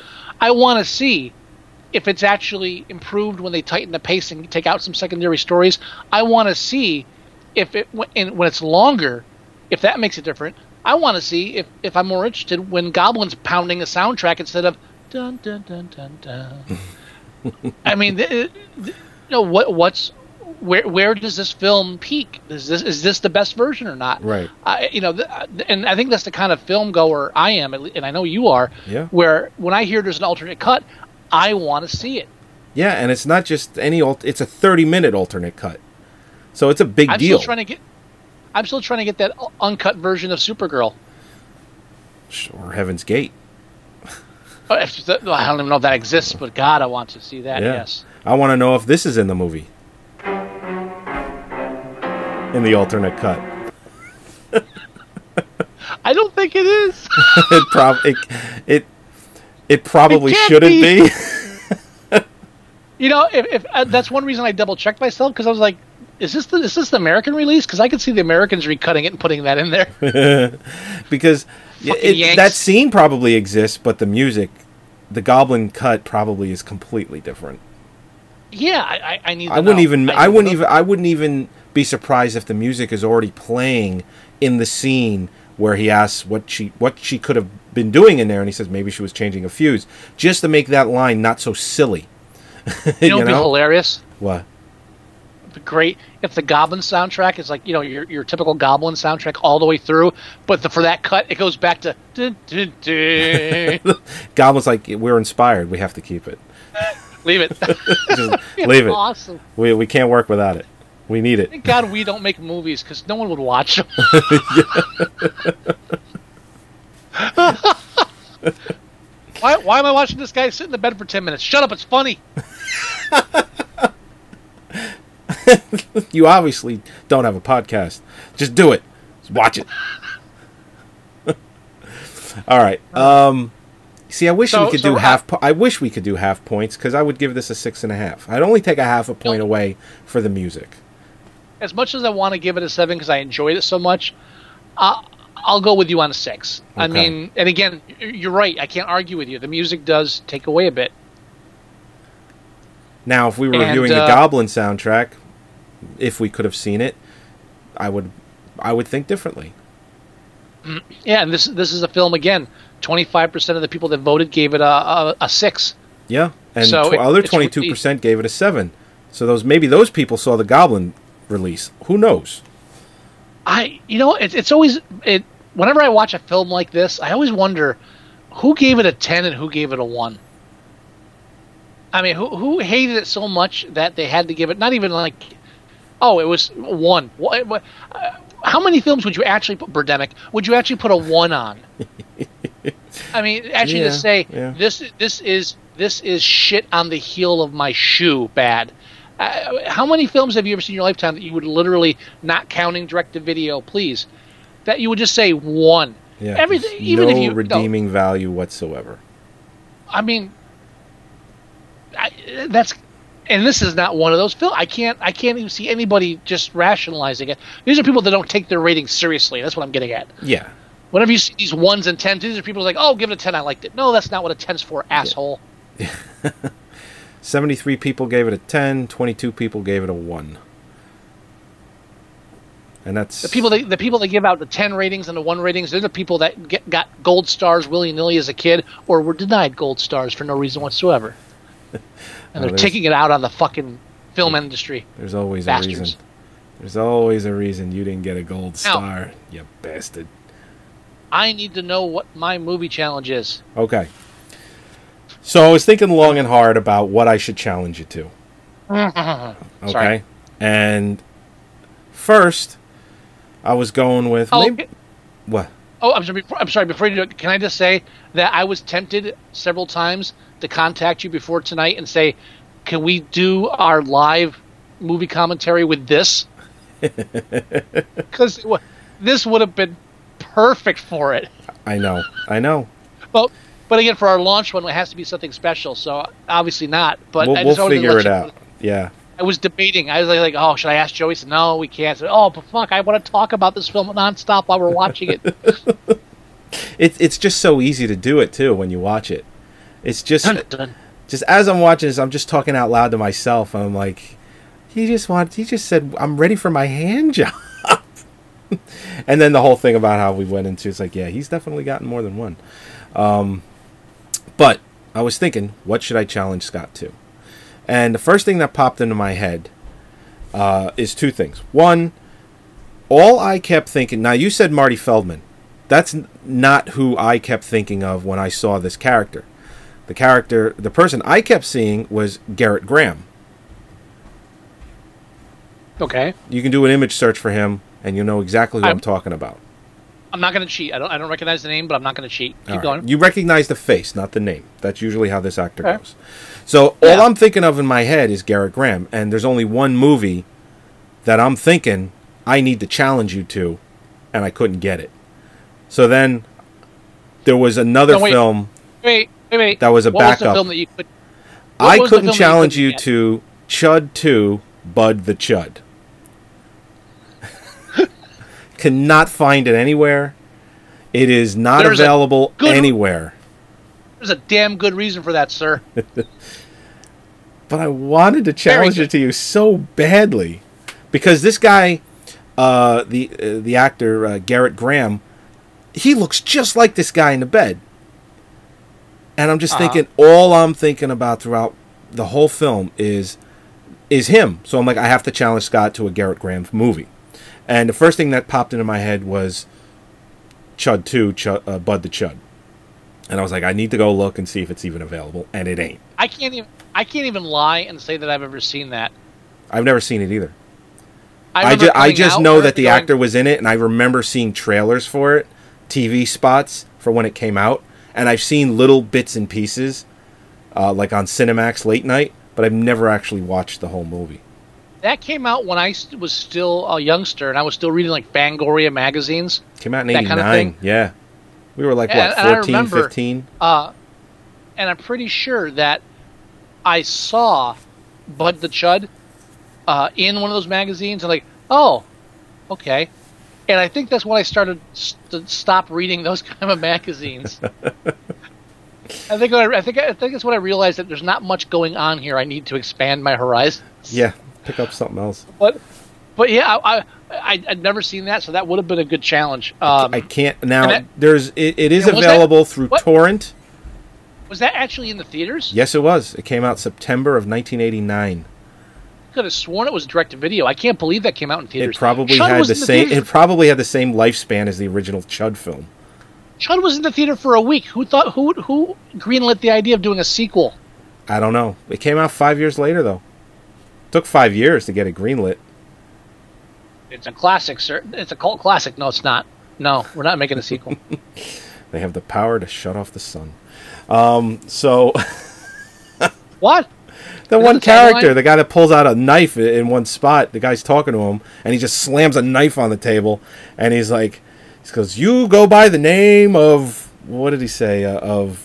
I want to see if it's actually improved when they tighten the pace and take out some secondary stories. I want to see if when it's longer, if that makes it different. I want to see if I'm more interested when Goblin's pounding a soundtrack instead of dun dun dun dun dun. I mean, where does this film peak? Is this the best version or not? Right. And I think that's the kind of film goer I am, and I know you are. Yeah. Where when I hear there's an alternate cut, I want to see it. Yeah, and it's not just any it's a 30-minute alternate cut, so it's a big deal. I'm still trying to get that uncut version of Supergirl. Or Heaven's Gate. I don't even know if that exists, but God, I want to see that. Yeah. Yes. I want to know if this is in the movie. In the alternate cut. I don't think it is. It probably shouldn't be. If that's one reason I double checked myself, because I was like, is this the American release? Because I could see the Americans recutting it and putting that in there. Because that scene probably exists, but the music, the Goblin cut, probably is completely different. Yeah, I need. I wouldn't even be surprised if the music is already playing in the scene where he asks what she could have been doing in there, and he says maybe she was changing a fuse, just to make that line not so silly. You know, it'd be hilarious. What? Great if the Goblin soundtrack is like your typical Goblin soundtrack all the way through, but for that cut it goes back to dun, dun, dun. Goblin's like, we're inspired, we have to keep it. Leave it. Just leave it. Awesome. We can't work without it. We need it. Thank God we don't make movies because no one would watch them. Why am I watching this guy sit in the bed for 10 minutes? Shut up, it's funny. You obviously don't have a podcast. Just do it. Just watch it. All right. See, I wish we could do half. I wish we could do half points because I would give this a 6.5. I'd only take a half a point away for the music. As much as I want to give it a 7 because I enjoyed it so much, I'll go with you on a 6. Okay. I mean, and again, you're right. I can't argue with you. The music does take away a bit. Now, if we were reviewing the Goblin soundtrack, if we could have seen it, I would think differently. Yeah, and this is a film again. 25% of the people that voted gave it a 6. Yeah, and other 22% gave it a 7. So maybe those people saw the Goblin release. Who knows? It's always whenever I watch a film like this, I always wonder who gave it a 10 and who gave it a 1. I mean, who hated it so much that they had to give it not even like, oh, it was 1. How many films would you actually put, Birdemic, would you actually put a 1 on? I mean, actually to say this is shit on the heel of my shoe bad. How many films have you ever seen in your lifetime that you would literally, not counting direct-to-video, please, that you would just say 1? Yeah, everything, even if you redeeming value whatsoever. I mean, And this is not one of those films. I can't even see anybody just rationalizing it. These are people that don't take their ratings seriously. That's what I'm getting at. Yeah. Whenever you see these 1s and 10s, these are people like, oh, give it a 10, I liked it. No, that's not what a 10's for, asshole. Yeah. 73 people gave it a 10, 22 people gave it a 1. And that's... The people that give out the 10 ratings and the 1 ratings, they're the people that got gold stars willy-nilly as a kid or were denied gold stars for no reason whatsoever. And they're taking it out on the fucking film industry. There's always Bastards. a reason. There's always a reason you didn't get a gold star, you bastard. I need to know what my movie challenge is. Okay. So I was thinking long and hard about what I should challenge you to. Okay. Sorry. And first, I was going with... What? Oh, I'm sorry. Before you do it, can I just say that I was tempted several times to contact you before tonight and say, can we do our live movie commentary with this? Because this would have been perfect for it. I know. But again, for our launch one, it has to be something special. So obviously not. But we'll figure it out. Yeah. I was debating. I was like, oh, should I ask Joey? He said, no, we can't. I said, oh, but fuck, I want to talk about this film nonstop while we're watching it. It's just so easy to do it too when you watch it. It's just as I'm watching this, I'm just talking out loud to myself. And I'm like, he just said, I'm ready for my hand job. And then the whole thing about how we went into, it's like, yeah, he's definitely gotten more than one. But I was thinking, what should I challenge Scott to? And the first thing that popped into my head is 2 things. One, all I kept thinking... Now, you said Marty Feldman. That's not who I kept thinking of when I saw this character. The person I kept seeing was Garrett Graham. Okay. You can do an image search for him, and you'll know exactly who I'm talking about. I'm not going to cheat. I don't recognize the name, but I'm not going to cheat. Keep going. You recognize the face, not the name. That's usually how this actor goes. So all I'm thinking of in my head is Garrett Graham, and there's only one movie that I'm thinking I need to challenge you to, and I couldn't get it. So then there was another film that was a backup. Was the film that you could, I couldn't challenge you to Chud 2, Bud the Chud. Cannot find it anywhere. It is not available anywhere. There's a damn good reason for that, sir. But I wanted to challenge it to you so badly. Because this guy, the actor, Garrett Graham, he looks just like this guy in the bed. And I'm just thinking, all I'm thinking about throughout the whole film is him. So I'm like, I have to challenge Scott to a Garrett Graham movie. And the first thing that popped into my head was Chud 2, Bud the Chud. And I was like, I need to go look and see if it's even available, and it ain't. I can't even lie and say that I've ever seen that. I've never seen it either. I just know that the actor was in it, and I remember seeing trailers for it, TV spots for when it came out, and I've seen little bits and pieces, like on Cinemax late night, but I've never actually watched the whole movie. That came out when I was still a youngster, and I was still reading like Fangoria magazines. Came out in 89, kind of thing. Yeah. We were like, what, 14, 15? And I'm pretty sure that I saw Bud the Chud in one of those magazines, and like, oh, okay. And I think that's when I started to stop reading those kind of magazines. I think that's when I realized that there's not much going on here. I need to expand my horizons. Yeah. Pick up something else. But yeah, I'd never seen that, so that would have been a good challenge. I can't now. It is available through torrent. Was that actually in the theaters? Yes, it was. It came out September of 1989. I could have sworn it was direct to video. I can't believe that came out in theaters. It probably had the same. It probably had the same lifespan as the original Chud film. Chud was in the theater for a week. Who greenlit the idea of doing a sequel? I don't know. It came out 5 years later, though. Took 5 years to get it greenlit. It's a classic, sir. It's a cult classic. No, it's not. No, we're not making a sequel. They have the power to shut off the sun. So... What? The one character, the guy that pulls out a knife in one spot, the guy's talking to him, and he just slams a knife on the table, and he goes, you go by the name of... What did he say? Oh,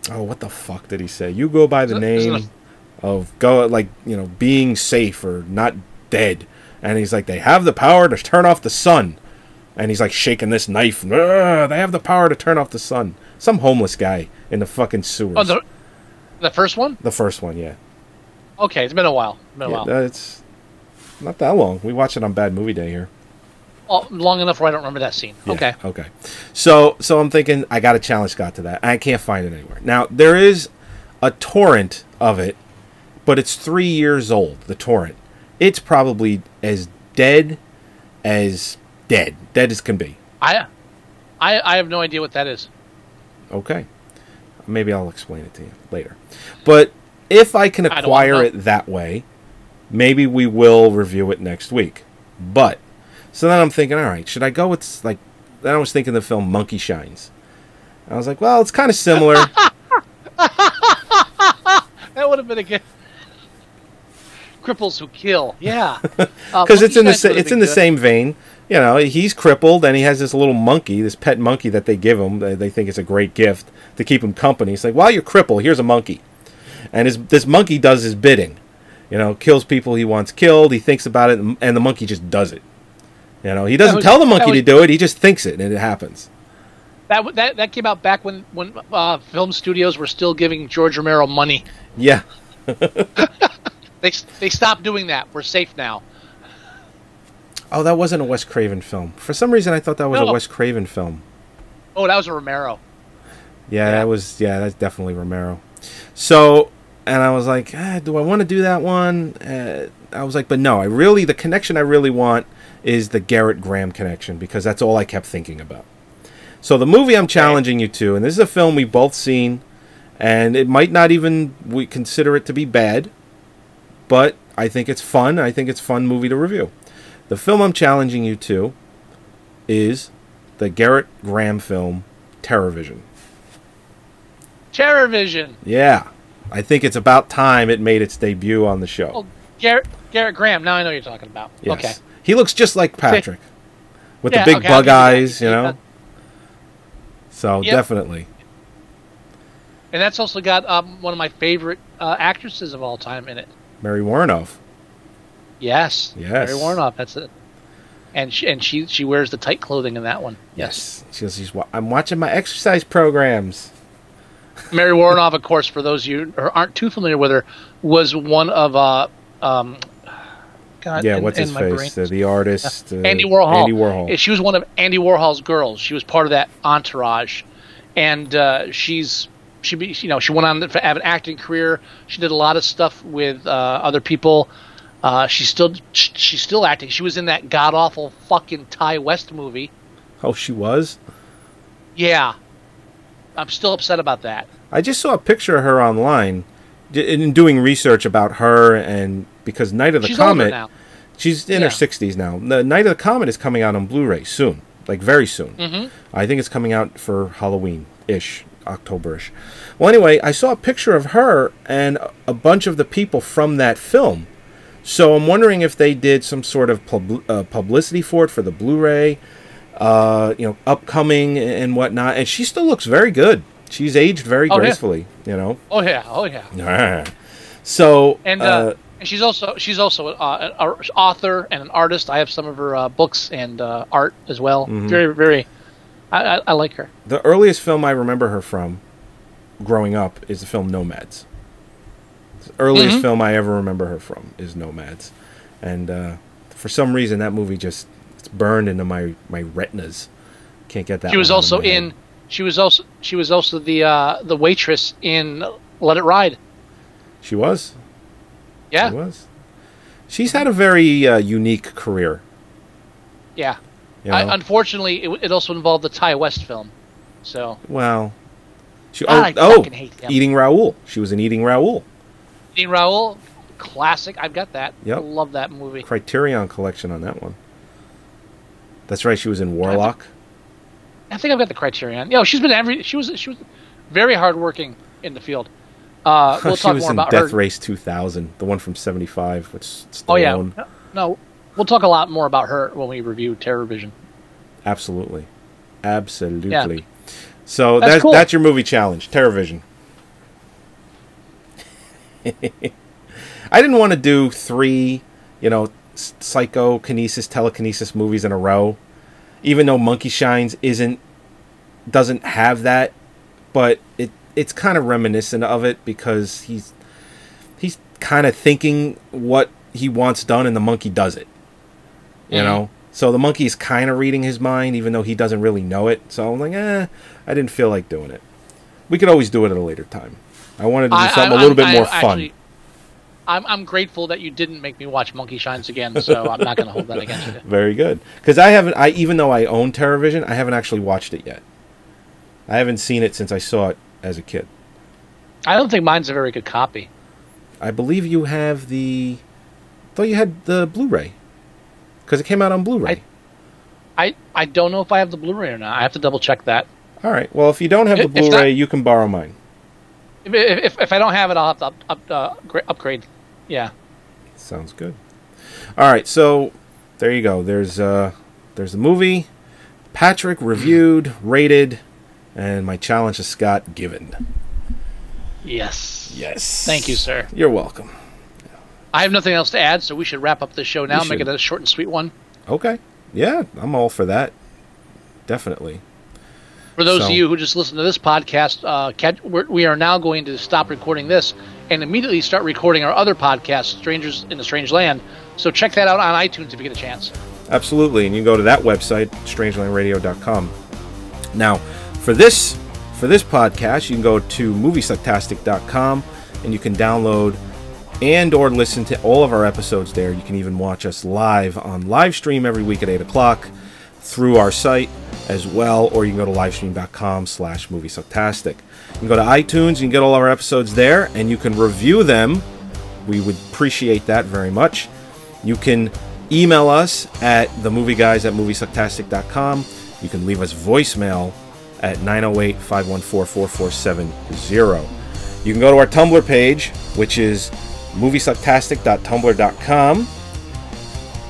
what the fuck did he say? You go by the name... being safe or not dead. And he's like, they have the power to turn off the sun. And he's like shaking this knife. They have the power to turn off the sun. Some homeless guy in the fucking sewers. Oh, the first one? The first one, yeah. Okay, it's been a while. It's not that long. We watched it on Bad Movie Day here. Oh, long enough where I don't remember that scene. Yeah, okay. So I'm thinking I got to challenge Scott to that. I can't find it anywhere. Now, there is a torrent of it, but it's 3 years old, the torrent. It's probably as dead as can be. I have no idea what that is. Okay. Maybe I'll explain it to you later. But if I can acquire it that way, maybe we will review it next week. But, so then I'm thinking, all right, should I go with, then I was thinking the film Monkey Shines. I was like, well, it's kind of similar. That would have been a good... Cripples Who Kill, yeah. Because it's in the same vein. You know, he's crippled, and he has this little monkey, this pet monkey that they give him. They think it's a great gift to keep him company. It's like, while you're crippled, here's a monkey. And this monkey does his bidding. You know, kills people he wants killed. He thinks about it, and the monkey just does it. You know, he doesn't tell the monkey to do it. He just thinks it, and it happens. That came out back when film studios were still giving George Romero money. Yeah. They stopped doing that. We're safe now. Oh, that wasn't a Wes Craven film. For some reason, I thought that was a Wes Craven film. Oh, that was a Romero. Yeah, that's definitely Romero. So, and I was like, do I want to do that one? I was like, but no, the connection I really want is the Garrett Graham connection, because that's all I kept thinking about. So the movie I'm challenging you to, and this is a film we've both seen, and it might not even we consider it to be bad, but I think it's fun. I think it's a fun movie to review. The film I'm challenging you to is the Garrett Graham film, Terrorvision. Terrorvision. Yeah. I think it's about time it made its debut on the show. Oh, Garrett Graham. Now I know what you're talking about. Yes. Okay. He looks just like Patrick. With the big bug eyes, you know. So, definitely. And that's also got one of my favorite actresses of all time in it. Mary Warnoff. Yes. Mary Warnoff, that's it. And she wears the tight clothing in that one. Yes. I'm watching my exercise programs. Mary Warnoff, of course, for those of you who aren't too familiar with her, was one of what's his face? The artist Andy Warhol. Andy Warhol. She was one of Andy Warhol's girls. She was part of that entourage, and she went on to have an acting career. She did a lot of stuff with other people. She's still acting. She was in that god awful fucking Ty West movie. Oh, she was? Yeah. I'm still upset about that. I just saw a picture of her online in doing research about her, and because Night of the Comet, now. She's in her 60s now. The Night of the Comet is coming out on Blu-ray soon, like very soon. Mm-hmm. I think it's coming out for Halloween-ish, October-ish. Well, anyway, I saw a picture of her and a bunch of the people from that film. So I'm wondering if they did some sort of publicity for it for the Blu-ray, upcoming and whatnot. And she still looks very good. She's aged very gracefully, you know. Oh yeah. So and she's also an author and an artist. I have some of her books and art as well. Mm-hmm. Very, very. I like her. The earliest film I remember her from, growing up, is the film Nomads. The earliest film I ever remember her from is Nomads, and for some reason that movie it's burned into my retinas. Can't get that. She was also in. She was also the waitress in Let It Ride. She was. Yeah. She was. She's had a very unique career. Yeah. You know? Unfortunately, it also involved the Ty West film. So. Well. I fucking hate them. Eating Raoul. She was in Eating Raoul. Eating Raoul, classic. I've got that. Yep. I love that movie. Criterion Collection on that one. That's right. She was in Warlock. I think I've got the Criterion. She's been she was very hardworking in the field. We'll talk more about her. Death Race 2000, the one from '75, which Stallone. Oh yeah, no, we'll talk a lot more about her when we review Terrorvision. Absolutely. Yeah. So that's your movie challenge, Terrorvision. I didn't want to do 3, psychokinesis, telekinesis movies in a row, even though Monkey Shines doesn't have that, but it's kind of reminiscent of it because he's kind of thinking what he wants done, and the monkey does it. You know? So the monkey is kind of reading his mind, even though he doesn't really know it. So I'm like, I didn't feel like doing it. We could always do it at a later time. I wanted to do something a little bit more fun. I'm grateful that you didn't make me watch Monkey Shines again, so I'm not going to hold that against you. Very good. Because even though I own TerraVision, I haven't actually watched it yet. I haven't seen it since I saw it as a kid. I don't think mine's a very good copy. I believe you have I thought you had the Blu-ray. Because it came out on Blu-ray. I don't know if I have the Blu-ray or not. I have to double check that. All right. Well, if you don't have the Blu-ray, you can borrow mine. If I don't have it, I'll have to upgrade. Yeah. Sounds good. All right. So there you go. There's the movie. Patrick reviewed, rated, and my challenge to Scott given. Yes. Yes. Thank you, sir. You're welcome. I have nothing else to add, so we should wrap up this show now. Make it a short and sweet one. Okay. Yeah, I'm all for that. Definitely. For those of you who just listen to this podcast, we are now going to stop recording this and immediately start recording our other podcast, Strangers in a Strange Land. So check that out on iTunes if you get a chance. Absolutely, and you can go to that website, strangelandradio.com. Now, for this podcast, you can go to Moviesucktastic.com, and you can download and or listen to all of our episodes there. You can even watch us live on live stream every week at 8 o'clock through our site as well, or you can go to livestream.com/Moviesucktastic. You can go to iTunes, you can get all our episodes there, and you can review them. We would appreciate that very much. You can email us at themovieguys@Moviesucktastic.com. You can leave us voicemail at 908-514-4470. You can go to our Tumblr page, which is Moviesucktastic.tumblr.com,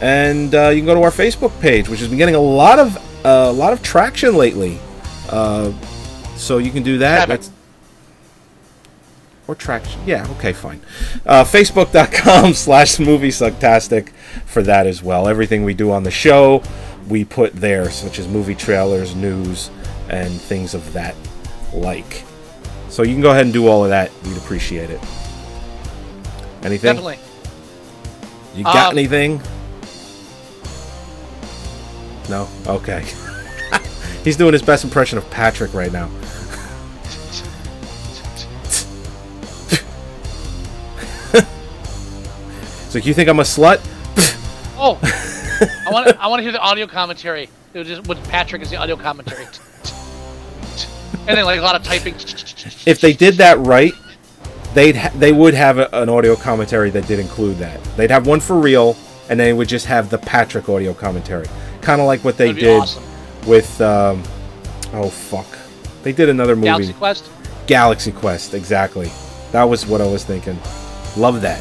and you can go to our Facebook page, which has been getting a lot of traction lately. So you can do that. Or traction. Yeah, okay, fine. Facebook.com/Moviesucktastic for that as well. Everything we do on the show, we put there, such as movie trailers, news, and things of that like. So you can go ahead and do all of that. We'd appreciate it. Anything? Definitely. You got anything? No? Okay. He's doing his best impression of Patrick right now. So you think I'm a slut? Oh, I want to hear the audio commentary. It was just with Patrick as the audio commentary, and then like a lot of typing. If they did that right, they would have an audio commentary that did include that. They'd have one for real, and they would just have the Patrick audio commentary, kind of like what they did with. Oh fuck! They did another movie. Galaxy Quest. Galaxy Quest, exactly. That was what I was thinking. Love that.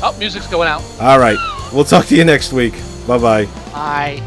Oh, music's going out. All right. We'll talk to you next week. Bye-bye. Bye.